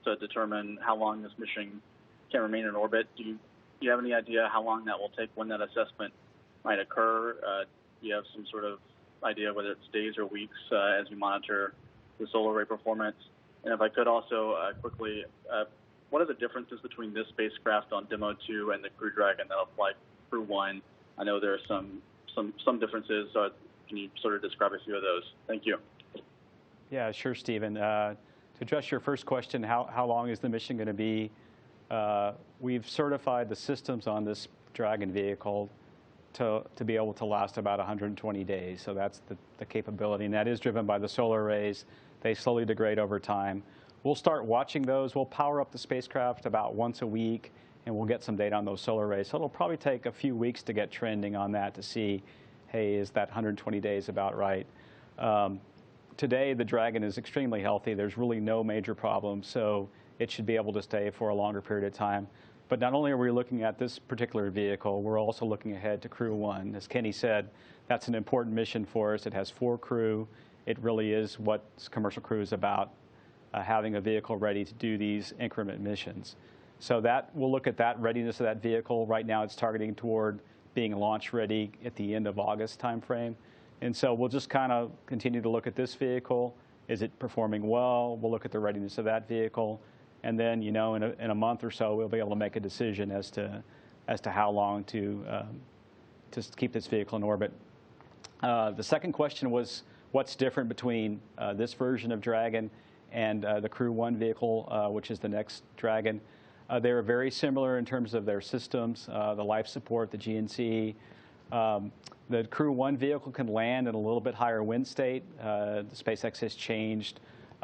to determine how long this mission can remain in orbit. Do you have any idea how long that will take, when that assessment might occur? Do you have some sort of idea whether it's days or weeks as you monitor the solar array performance? And if I could also quickly, what are the differences between this spacecraft on Demo 2 and the Crew Dragon that'll fly Crew 1? I know there are some differences, so can you sort of describe a few of those? Thank you. Yeah, sure, Stephen. To address your first question, how long is the mission going to be? We've certified the systems on this Dragon vehicle to be able to last about 120 days. So that's the capability, and that is driven by the solar arrays. They slowly degrade over time. We'll start watching those. We'll power up the spacecraft about once a week, and we'll get some data on those solar arrays. So it'll probably take a few weeks to get trending on that to see, hey, is that 120 days about right? Today, the Dragon is extremely healthy. There's really no major problems, so it should be able to stay for a longer period of time. But not only are we looking at this particular vehicle, we're also looking ahead to Crew 1. As Kenny said, that's an important mission for us. It has 4 crew. It really is what Commercial Crew is about, having a vehicle ready to do these increment missions. So we'll look at that readiness of that vehicle. Right now it's targeting toward being launch ready at the end of August timeframe. And so we'll just kind of continue to look at this vehicle. Is it performing well? We'll look at the readiness of that vehicle. And then, you know, in a month or so, we'll be able to make a decision as to how long to keep this vehicle in orbit. The second question was, what's different between this version of Dragon and the Crew 1 vehicle, which is the next Dragon? They are very similar in terms of their systems, the life support, the GNC. The Crew 1 vehicle can land in a little bit higher wind state. The SpaceX has changed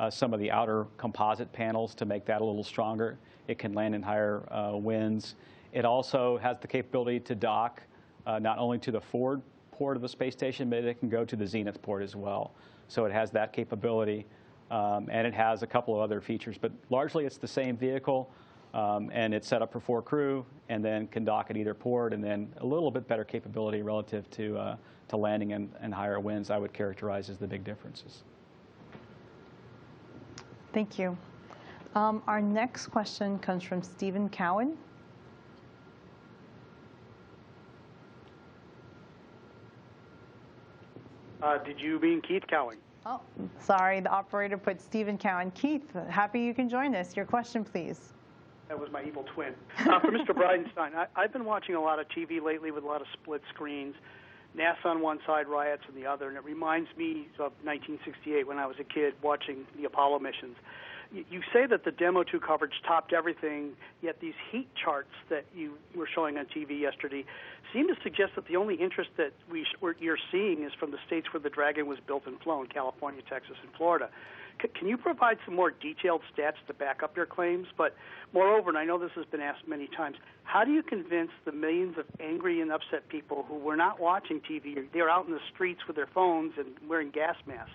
some of the outer composite panels to make that a little stronger. It can land in higher winds. It also has the capability to dock not only to the forward port of the space station, but it can go to the zenith port as well. So it has that capability, and it has a couple of other features. But largely, it's the same vehicle, and it's set up for 4 crew, and then can dock at either port, and then a little bit better capability relative to landing in higher winds, I would characterize as the big differences. Thank you. Our next question comes from Stephen Cowan. Did you mean Keith Cowan? Oh, sorry, the operator put Stephen Cowan. Keith, happy you can join us. Your question, please. That was my evil twin. For Mr. Bridenstine, I've been watching a lot of TV lately with a lot of split screens. NASA on one side, riots on the other, and it reminds me of 1968 when I was a kid watching the Apollo missions. You say that the Demo 2 coverage topped everything, yet these heat charts that you were showing on TV yesterday seem to suggest that the only interest that you're seeing is from the states where the Dragon was built and flown, California, Texas, and Florida. Can you provide some more detailed stats to back up your claims? But moreover, and I know this has been asked many times, how do you convince the millions of angry and upset people who were not watching TV, they were out in the streets with their phones and wearing gas masks,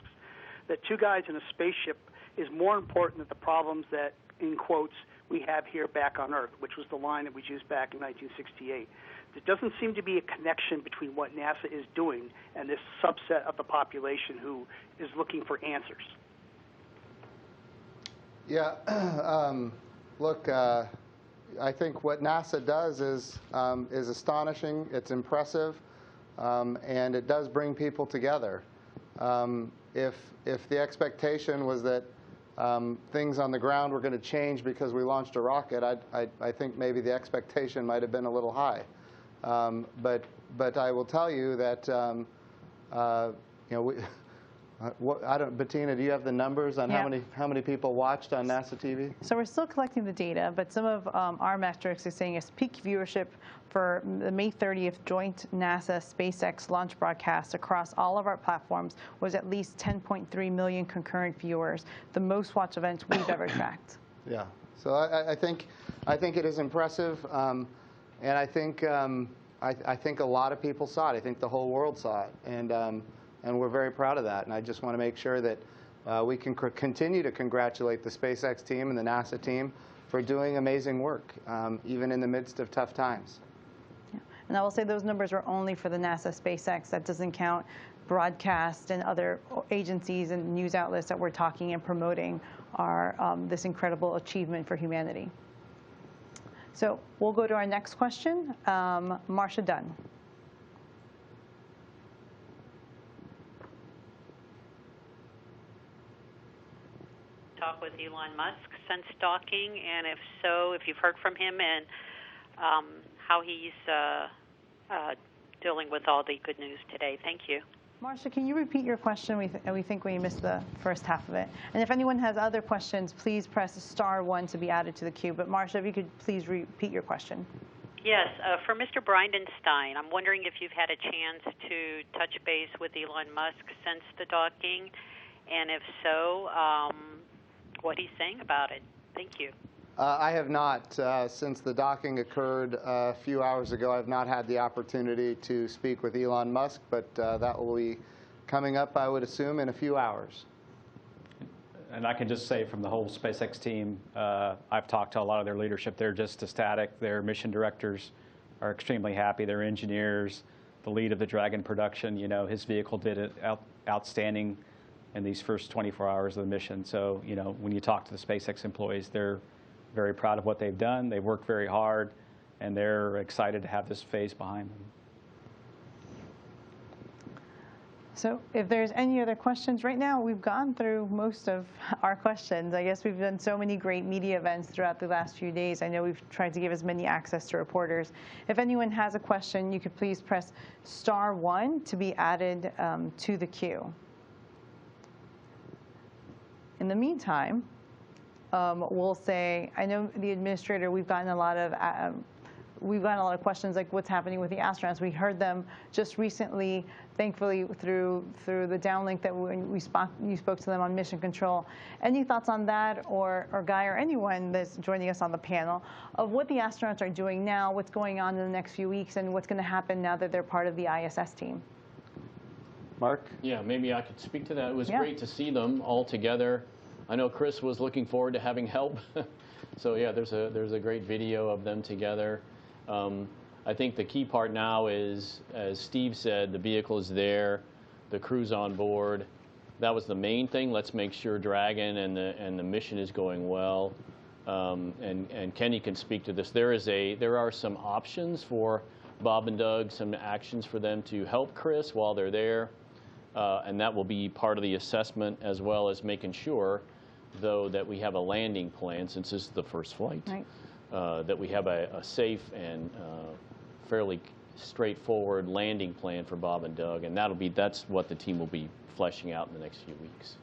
that two guys in a spaceship is more important than the problems that, in quotes, we have here back on Earth, which was the line that we used back in 1968. There doesn't seem to be a connection between what NASA is doing and this subset of the population who is looking for answers. Yeah, look, I think what NASA does is astonishing. It's impressive, and it does bring people together. If the expectation was that things on the ground were going to change because we launched a rocket, I think maybe the expectation might have been a little high. But I will tell you that Bettina, do you have the numbers on how many people watched on NASA TV? So we're still collecting the data, but some of our metrics is saying peak viewership for the May 30th joint NASA SpaceX launch broadcast across all of our platforms was at least 10.3 million concurrent viewers, the most watched event we've ever tracked. Yeah. So I think it is impressive, and I think a lot of people saw it. I think the whole world saw it, and we're very proud of that. And I just want to make sure that we can continue to congratulate the SpaceX team and the NASA team for doing amazing work, even in the midst of tough times. Yeah. And I will say those numbers are only for the NASA SpaceX. That doesn't count broadcast and other agencies and news outlets that we're talking and promoting this incredible achievement for humanity. So we'll go to our next question. Marcia Dunn. Talk with Elon Musk since docking, and if so, if you've heard from him and how he's dealing with all the good news today. Thank you. Marcia, can you repeat your question? We think we missed the first half of it. And if anyone has other questions, please press *1 to be added to the queue. But Marcia, if you could please repeat your question. Yes, for Mr. Bridenstine, I'm wondering if you've had a chance to touch base with Elon Musk since the docking, and if so, what he's saying about it. Thank you. I have not. Since the docking occurred a few hours ago, I've not had the opportunity to speak with Elon Musk, but that will be coming up, I would assume, in a few hours. And I can just say from the whole SpaceX team, I've talked to a lot of their leadership. They're just ecstatic. Their mission directors are extremely happy. Their engineers, the lead of the Dragon production, his vehicle did it outstanding in these first 24 hours of the mission. So, when you talk to the SpaceX employees, they're very proud of what they've done. They've worked very hard, and they're excited to have this phase behind them. So if there's any other questions, right now we've gone through most of our questions. I guess we've done so many great media events throughout the last few days. I know we've tried to give as many access to reporters. If anyone has a question, you could please press *1 to be added to the queue. In the meantime, we'll say, I know the administrator, we've gotten a lot of questions like what's happening with the astronauts. We heard them just recently, thankfully, through the downlink that you spoke to them on Mission Control. Any thoughts on that, or Guy, or anyone that's joining us on the panel, of what the astronauts are doing now, what's going on in the next few weeks, and what's going to happen now that they're part of the ISS team? Mark? Yeah, maybe I could speak to that. It was great to see them all together. I know Chris was looking forward to having help. So yeah, there's a great video of them together. I think the key part now is, as Steve said, the vehicle is there, the crew's on board. That was the main thing. Let's make sure Dragon and the mission is going well. And Kenny can speak to this. There are some options for Bob and Doug, some actions for them to help Chris while they're there. And that will be part of the assessment, as well as making sure, though, that we have a landing plan, since this is the first flight. Right. that we have a safe and fairly straightforward landing plan for Bob and Doug, and that's what the team will be fleshing out in the next few weeks.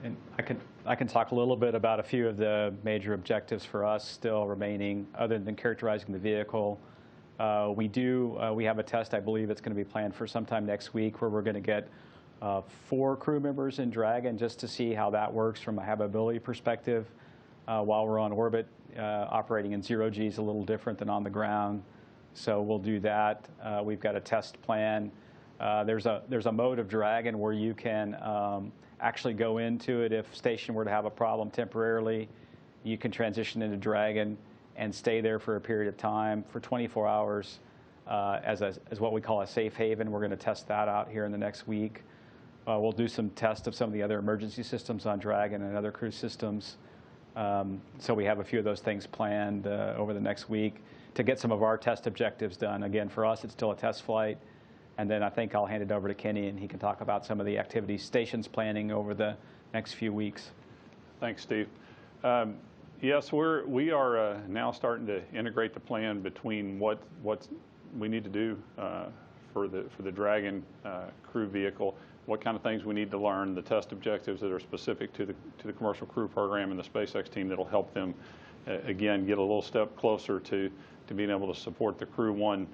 And I can talk a little bit about a few of the major objectives for us still remaining, other than characterizing the vehicle. We have a test, I believe it's going to be planned for sometime next week, where we're going to get 4 crew members in Dragon just to see how that works from a habitability perspective. While we're on orbit, operating in 0G is a little different than on the ground. So we'll do that. We've got a test plan. There's a mode of Dragon where you can actually go into it if station were to have a problem temporarily. You can transition into Dragon and stay there for a period of time for 24 hours as what we call a safe haven. We're going to test that out here in the next week. We'll do some tests of some of the other emergency systems on Dragon and other crew systems. So we have a few of those things planned over the next week to get some of our test objectives done. Again, for us, it's still a test flight. And then I think I'll hand it over to Kenny, and he can talk about some of the activities stations planning over the next few weeks. Thanks, Steve. Yes, we are now starting to integrate the plan between what we need to do for the Dragon crew vehicle, what kind of things we need to learn, the test objectives that are specific to the commercial crew program and the SpaceX team that'll help them again get a little step closer to being able to support the Crew 1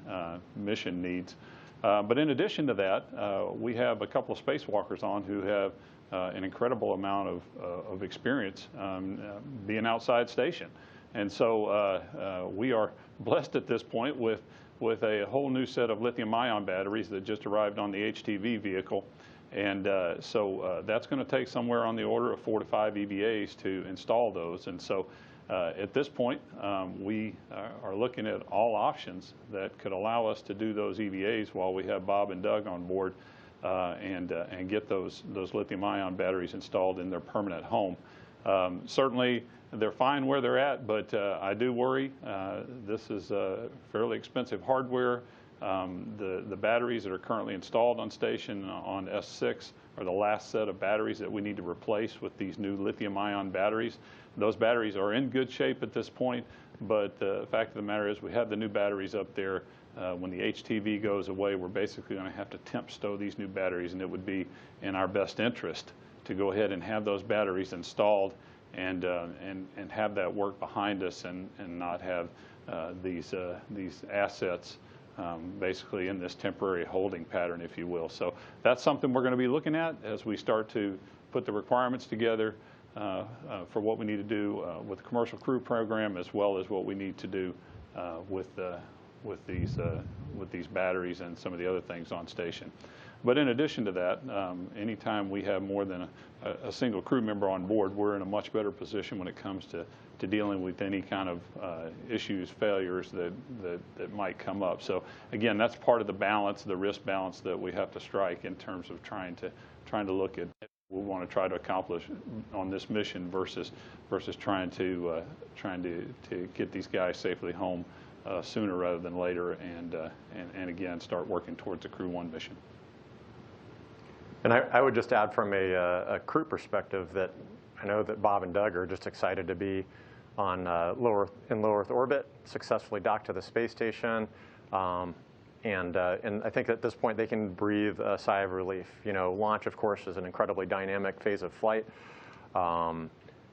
mission needs. But in addition to that, we have a couple of spacewalkers on who have an incredible amount of experience being outside station. And so we are blessed at this point with a whole new set of lithium-ion batteries that just arrived on the HTV vehicle. And so that's going to take somewhere on the order of 4 to 5 EVAs to install those. And so at this point, we are looking at all options that could allow us to do those EVAs while we have Bob and Doug on board and get those lithium-ion batteries installed in their permanent home. Certainly, they're fine where they're at, but I do worry. This is fairly expensive hardware. The batteries that are currently installed on station on S6 are the last set of batteries that we need to replace with these new lithium-ion batteries. Those batteries are in good shape at this point, but the fact of the matter is we have the new batteries up there. When the HTV goes away, we're basically going to have to temp stow these new batteries, and it would be in our best interest to go ahead and have those batteries installed and have that work behind us and not have these assets basically in this temporary holding pattern, if you will. So that's something we're going to be looking at as we start to put the requirements together for what we need to do with the commercial crew program, as well as what we need to do with these batteries and some of the other things on station. But in addition to that, anytime we have more than a single crew member on board, we're in a much better position when it comes to dealing with any kind of issues, failures that might come up. So again, that's part of the balance, the risk balance that we have to strike in terms of trying to look at what we want to try to accomplish on this mission versus trying to get these guys safely home sooner rather than later, and again start working towards the Crew 1 mission. And I would just add from a crew perspective that I know that Bob and Doug are just excited to be on low Earth orbit, successfully docked to the space station, and I think at this point they can breathe a sigh of relief. You know, launch, of course, is an incredibly dynamic phase of flight.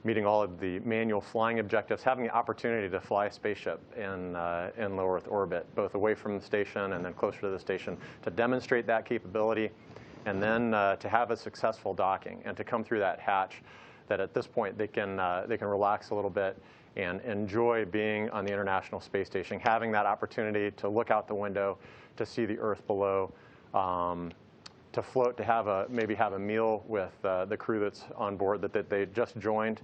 Meeting all of the manual flying objectives, having the opportunity to fly a spaceship in low Earth orbit, both away from the station and then closer to the station, to demonstrate that capability, and then to have a successful docking and to come through that hatch, that at this point they can relax a little bit and enjoy being on the International Space Station, having that opportunity to look out the window, to see the Earth below, to float, to maybe have a meal with the crew that's on board that they just joined.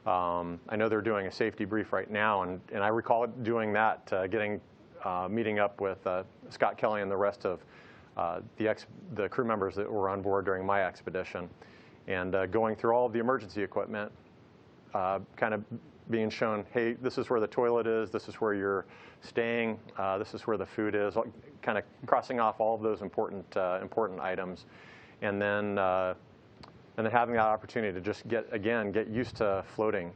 I know they're doing a safety brief right now, and I recall doing that, meeting up with Scott Kelly and the rest of the crew members that were on board during my expedition, and going through all of the emergency equipment, kind of being shown, hey, this is where the toilet is, this is where you're staying, this is where the food is, kind of crossing off all of those important items. And then and then having that opportunity to just get used to floating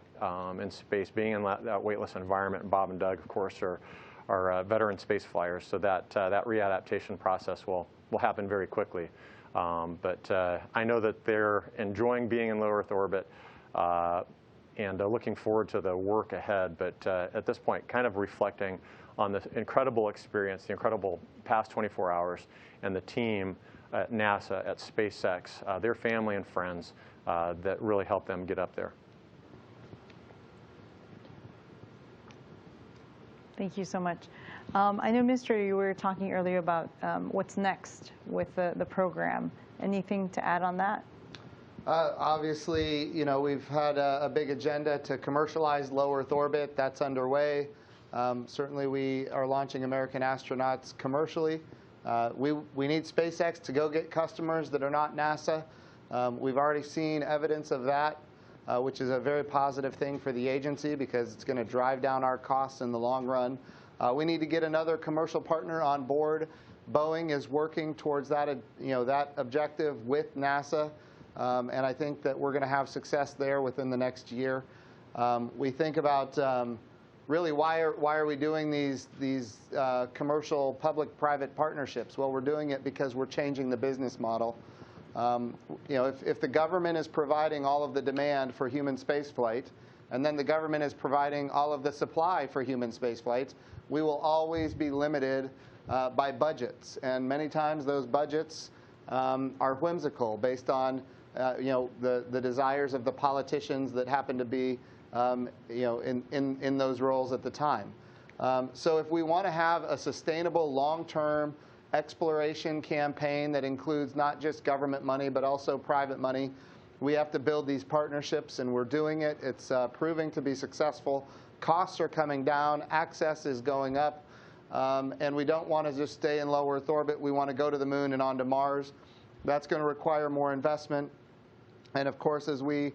in space, being in that weightless environment. And Bob and Doug, of course, are veteran space flyers, so that readaptation process will happen very quickly. But I know that they're enjoying being in low Earth orbit and looking forward to the work ahead. But at this point, kind of reflecting on the incredible experience, the incredible past 24 hours, and the team at NASA, at SpaceX, their family and friends that really helped them get up there. Thank you so much. I know, Mr., you were talking earlier about what's next with the program. Anything to add on that? Obviously, we've had a big agenda to commercialize low Earth orbit. That's underway. Certainly, we are launching American astronauts commercially. We need SpaceX to go get customers that are not NASA. We've already seen evidence of that, which is a very positive thing for the agency because it's going to drive down our costs in the long run. We need to get another commercial partner on board. Boeing is working towards that, that objective with NASA, and I think that we're going to have success there within the next year. We think about really why are we doing these commercial public-private partnerships? Well, we're doing it because we're changing the business model. If the government is providing all of the demand for human spaceflight, and then the government is providing all of the supply for human spaceflight, we will always be limited by budgets. And many times those budgets are whimsical based on the desires of the politicians that happen to be in those roles at the time. So if we want to have a sustainable long-term exploration campaign that includes not just government money but also private money, we have to build these partnerships, and we're doing it. It's proving to be successful. Costs are coming down. Access is going up. And we don't want to just stay in low Earth orbit. We want to go to the moon and onto Mars. That's going to require more investment. And of course, as we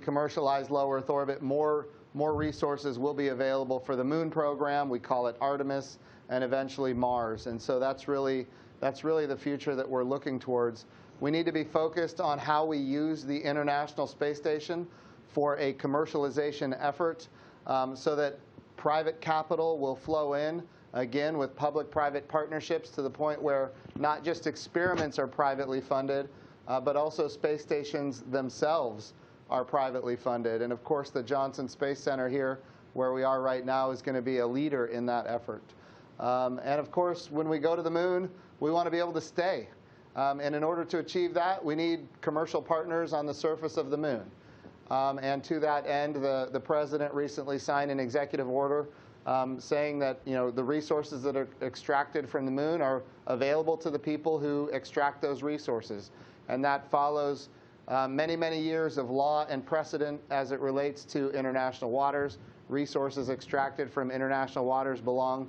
commercialize low Earth orbit, more resources will be available for the moon program. We call it Artemis, and eventually Mars. And so that's really the future that we're looking towards. We need to be focused on how we use the International Space Station for a commercialization effort so that private capital will flow in, again, with public-private partnerships to the point where not just experiments are privately funded, but also space stations themselves are privately funded. And of course, the Johnson Space Center here, where we are right now, is going to be a leader in that effort. And of course, when we go to the moon, we want to be able to stay. And in order to achieve that, we need commercial partners on the surface of the moon. And to that end, the president recently signed an executive order saying that the resources that are extracted from the moon are available to the people who extract those resources. And that follows many, many years of law and precedent as it relates to international waters. Resources extracted from international waters belong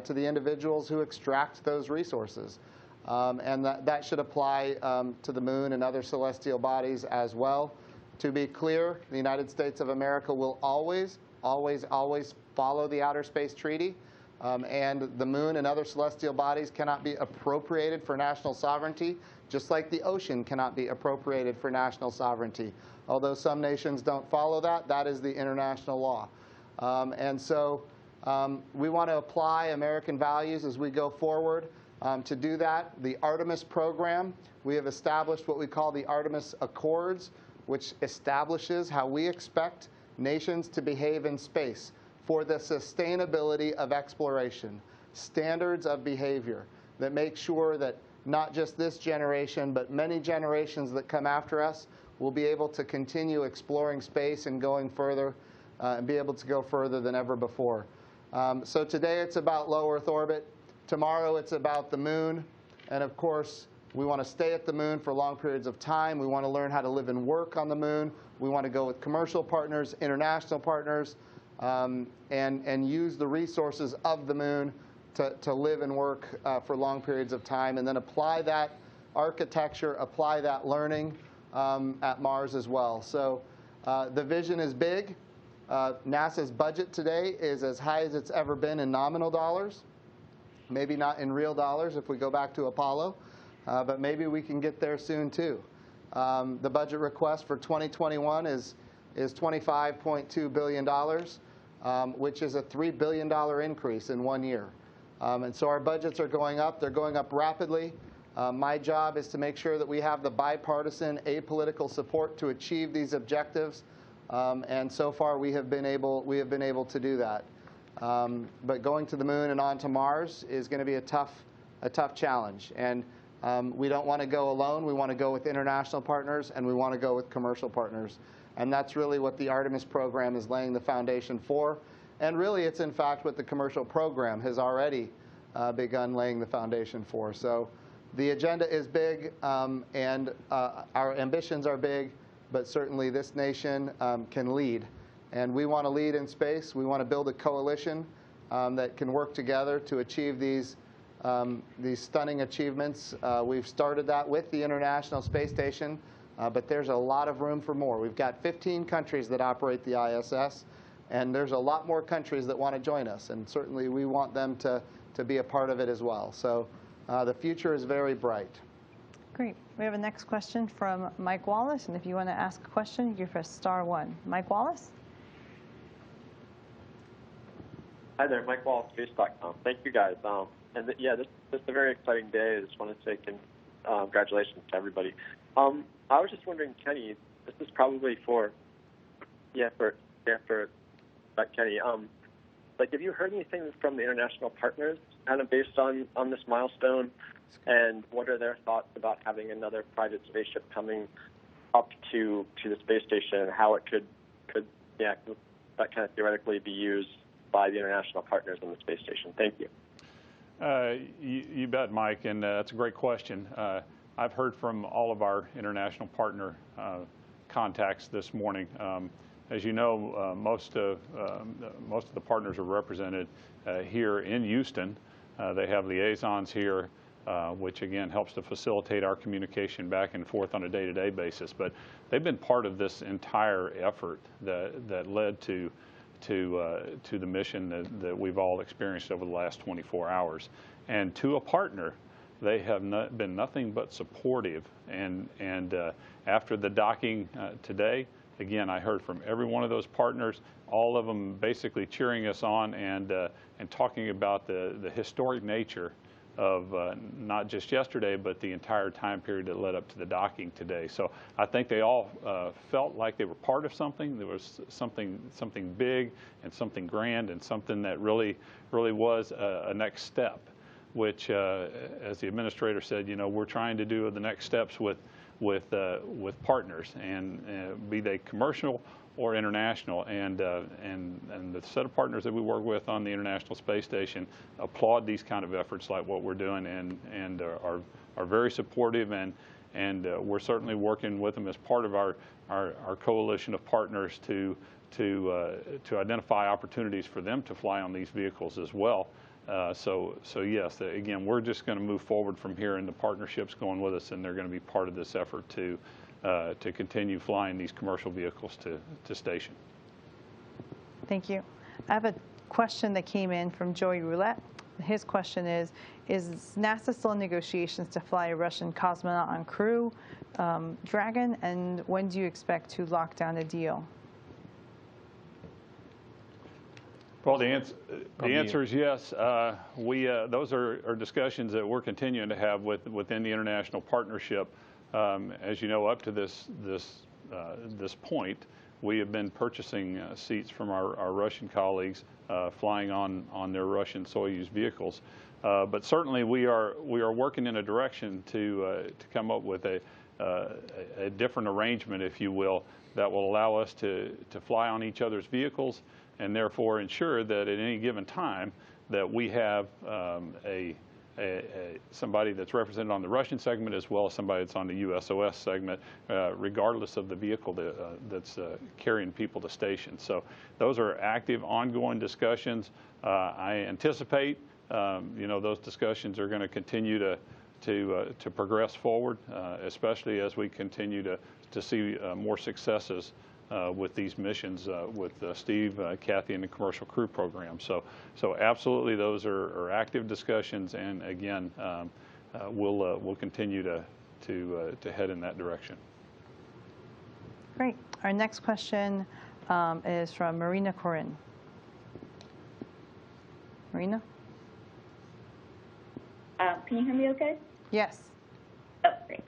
to the individuals who extract those resources. And that should apply to the moon and other celestial bodies as well. To be clear, the United States of America will always, always, always follow the Outer Space Treaty. And the moon and other celestial bodies cannot be appropriated for national sovereignty, just like the ocean cannot be appropriated for national sovereignty. Although some nations don't follow that, that is the international law. And so we want to apply American values as we go forward. To do that, the Artemis program, we have established what we call the Artemis Accords, which establishes how we expect nations to behave in space for the sustainability of exploration, standards of behavior that make sure that not just this generation, but many generations that come after us will be able to continue exploring space and going further and be able to go further than ever before. So today it's about low Earth orbit. Tomorrow it's about the moon. And of course, we want to stay at the moon for long periods of time. We want to learn how to live and work on the moon. We want to go with commercial partners, international partners, and use the resources of the moon to live and work for long periods of time, and then apply that architecture, apply that learning at Mars as well. So the vision is big. NASA's budget today is as high as it's ever been in nominal dollars. Maybe not in real dollars if we go back to Apollo, but maybe we can get there soon too. The budget request for 2021 is $25.2 billion, which is a $3 billion increase in 1 year. And so our budgets are going up. They're going up rapidly. My job is to make sure that we have the bipartisan, apolitical support to achieve these objectives. And so far, we have been able to do that. But going to the moon and on to Mars is going to be a tough challenge. And we don't want to go alone. We want to go with international partners, and we want to go with commercial partners. And that's really what the Artemis program is laying the foundation for. And really, it's in fact what the commercial program has already begun laying the foundation for. So the agenda is big, and our ambitions are big, but certainly this nation can lead. And we want to lead in space. We want to build a coalition that can work together to achieve these stunning achievements. We've started that with the International Space Station, but there's a lot of room for more. We've got 15 countries that operate the ISS, and there's a lot more countries that want to join us, and certainly we want them to be a part of it as well. So the future is very bright. Great. We have a next question from Mike Wallace, and if you want to ask a question, you press *1. Mike Wallace? Hi there, Mike Wallace, Space.com. Thank you, guys. Yeah, this is a very exciting day. I just want to say congratulations to everybody. I was just wondering, Kenny, this is probably for Kenny. Like, have you heard anything from the international partners kind of based on this milestone? And what are their thoughts about having another private spaceship coming up to the space station, and how it could that kind of theoretically be used by the international partners on the space station? Thank you. You bet, Mike, and that's a great question. I've heard from all of our international partner contacts this morning. As you know, most of the partners are represented here in Houston. They have liaisons here, which again helps to facilitate our communication back and forth on a day-to-day basis. But they've been part of this entire effort that led to the mission that we've all experienced over the last 24 hours. And to a partner, they have been nothing but supportive. And after the docking today, again, I heard from every one of those partners, all of them basically cheering us on and talking about the historic nature of not just yesterday, but the entire time period that led up to the docking today. So I think they all felt like they were part of something. There was something big and something grand and something that really was a next step, which, as the administrator said, we're trying to do the next steps with partners, and be they commercial or international, and the set of partners that we work with on the International Space Station applaud these kind of efforts like what we're doing, and are very supportive, and we're certainly working with them as part of our coalition of partners to identify opportunities for them to fly on these vehicles as well. So yes, again, we're just going to move forward from here, and the partnership's going with us, and they're going to be part of this effort to continue flying these commercial vehicles to station. Thank you. I have a question that came in from Joey Roulette. His question is NASA still in negotiations to fly a Russian cosmonaut on Crew Dragon, and when do you expect to lock down a deal? Well, the answer is yes. Those are discussions that we're continuing to have within the international partnership. As you know, up to this point, we have been purchasing seats from our Russian colleagues flying on their Russian Soyuz vehicles. But certainly, we are working in a direction to come up with a different arrangement, if you will, that will allow us to fly on each other's vehicles, and therefore ensure that at any given time that we have somebody that's represented on the Russian segment as well as somebody that's on the USOS segment, regardless of the vehicle that's carrying people to station. So those are active, ongoing discussions. I anticipate, those discussions are going to continue to progress forward, especially as we continue to see more successes with these missions with Steve, Kathy, and the Commercial Crew Program. So absolutely, those are active discussions, and again, we'll continue to head in that direction. Great. Our next question is from Marina Corin. Marina? Can you hear me okay? Yes. Oh, great.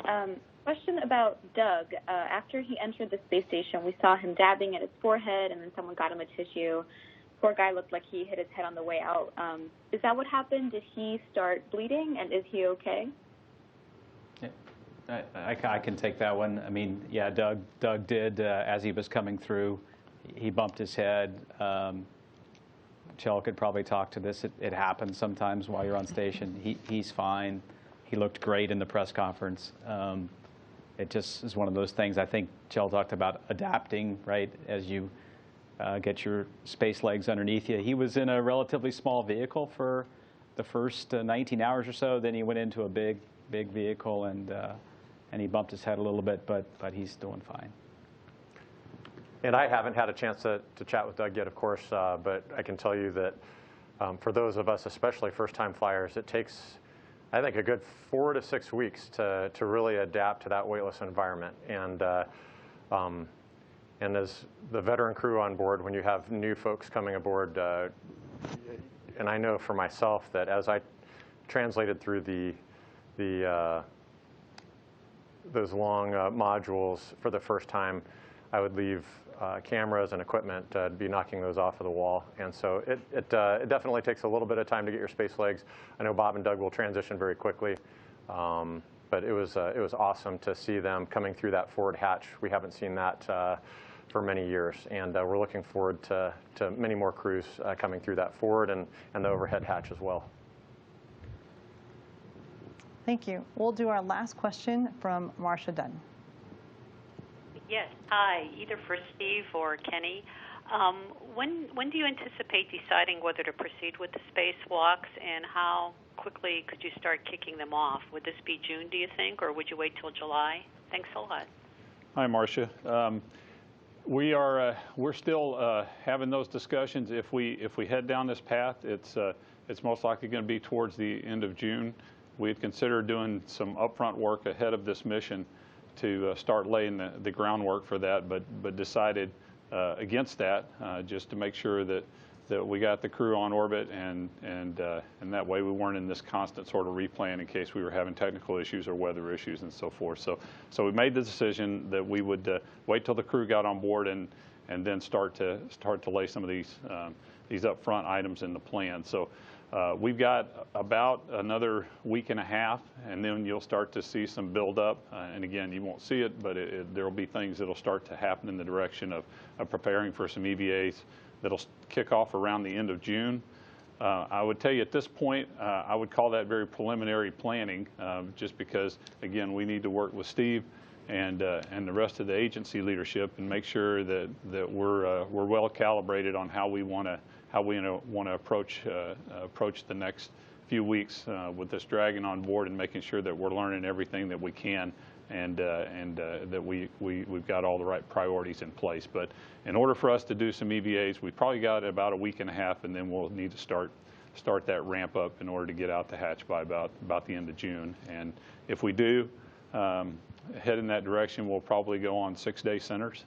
Question about Doug. After he entered the space station, we saw him dabbing at his forehead, and then someone got him a tissue. Poor guy looked like he hit his head on the way out. Is that what happened? Did he start bleeding, and is he okay? I can take that one. I mean, yeah, Doug did, as he was coming through, he bumped his head. Shel could probably talk to this. It happens sometimes while you're on station. He's fine. He looked great in the press conference. It just is one of those things. I think Shel talked about adapting, right, as you get your space legs underneath you. He was in a relatively small vehicle for the first 19 hours or so. Then he went into a big vehicle, and he bumped his head a little bit, but he's doing fine. And I haven't had a chance to chat with Doug yet, of course, but I can tell you that for those of us, especially first-time flyers, it takes, I think, a good 4 to 6 weeks to really adapt to that weightless environment. And as the veteran crew on board, when you have new folks coming aboard, and I know for myself that as I translated through those long modules for the first time, I would leave cameras and equipment, be knocking those off of the wall. And so it definitely takes a little bit of time to get your space legs. I know Bob and Doug will transition very quickly, but it was awesome to see them coming through that forward hatch. We haven't seen that for many years, and we're looking forward to many more crews coming through that forward and the overhead hatch as well. Thank you. We'll do our last question from Marcia Dunn. Yes, hi, either for Steve or Kenny. When do you anticipate deciding whether to proceed with the spacewalks, and how quickly could you start kicking them off? Would this be June, do you think, or would you wait till July? Thanks a lot. Hi, Marcia. We're still having those discussions. If we head down this path, it's most likely going to be towards the end of June. We had considered doing some upfront work ahead of this mission to start laying the groundwork for that, but decided against that, just to make sure that we got the crew on orbit, and that way we weren't in this constant sort of replan in case we were having technical issues or weather issues and so forth. So we made the decision that we would wait till the crew got on board and then start to lay some of these upfront items in the plan. So we've got about another week and a half, and then you'll start to see some build-up. And again, you won't see it, but there will be things that will start to happen in the direction of preparing for some EVAs that'll kick off around the end of June. I would tell you at this point, I would call that very preliminary planning, just because, again, we need to work with Steve and the rest of the agency leadership and make sure that we're well calibrated on how we want to approach the next few weeks with this Dragon on board, and making sure that we're learning everything that we can, and that we've got all the right priorities in place. But in order for us to do some EVAs, we've probably got about a week and a half, and then we'll need to start that ramp up in order to get out the hatch by about the end of June. And if we do head in that direction, we'll probably go on 6-day centers.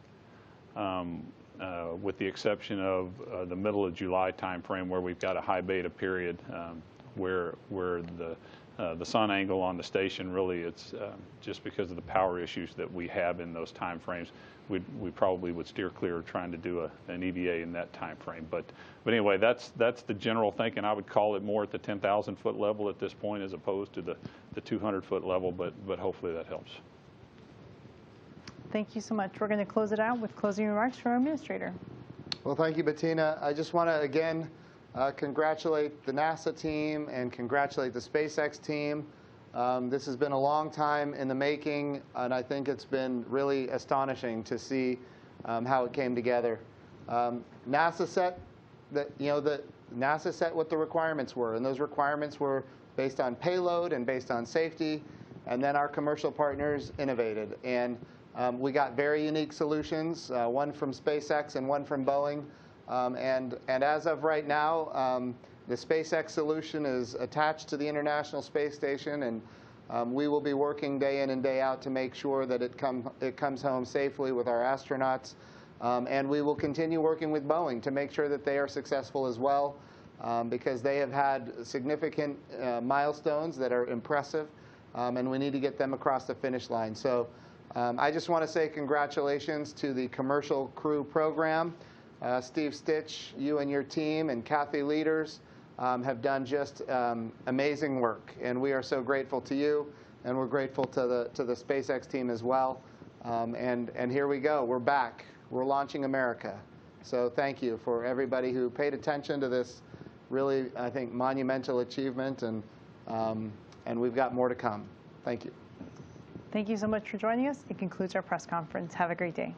With the exception of the middle of July timeframe, where we've got a high beta period, where the sun angle on the station, really, it's just because of the power issues that we have in those timeframes, we probably would steer clear of trying to do an EVA in that timeframe. But anyway, that's the general thinking. I would call it more at the 10,000-foot level at this point, as opposed to the 200-foot level. But hopefully that helps. Thank you so much. We're going to close it out with closing remarks from our administrator. Well, thank you, Bettina. I just want to, again, congratulate the NASA team and congratulate the SpaceX team. This has been a long time in the making, and I think it's been really astonishing to see how it came together. NASA set what the requirements were, and those requirements were based on payload and based on safety, and then our commercial partners innovated. And we got very unique solutions, one from SpaceX and one from Boeing. And as of right now, the SpaceX solution is attached to the International Space Station, and We will be working day in and day out to make sure that it comes home safely with our astronauts. And we will continue working with Boeing to make sure that they are successful as well, because they have had significant milestones that are impressive, and we need to get them across the finish line. So I just want to say congratulations to the Commercial Crew Program. Steve Stich, you and your team, and Kathy Leaders have done just amazing work, and we are so grateful to you, and we're grateful to the SpaceX team as well. And here we go. We're back. We're launching America. So thank you for everybody who paid attention to this really, I think, monumental achievement, and we've got more to come. Thank you. Thank you so much for joining us. It concludes our press conference. Have a great day.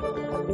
you.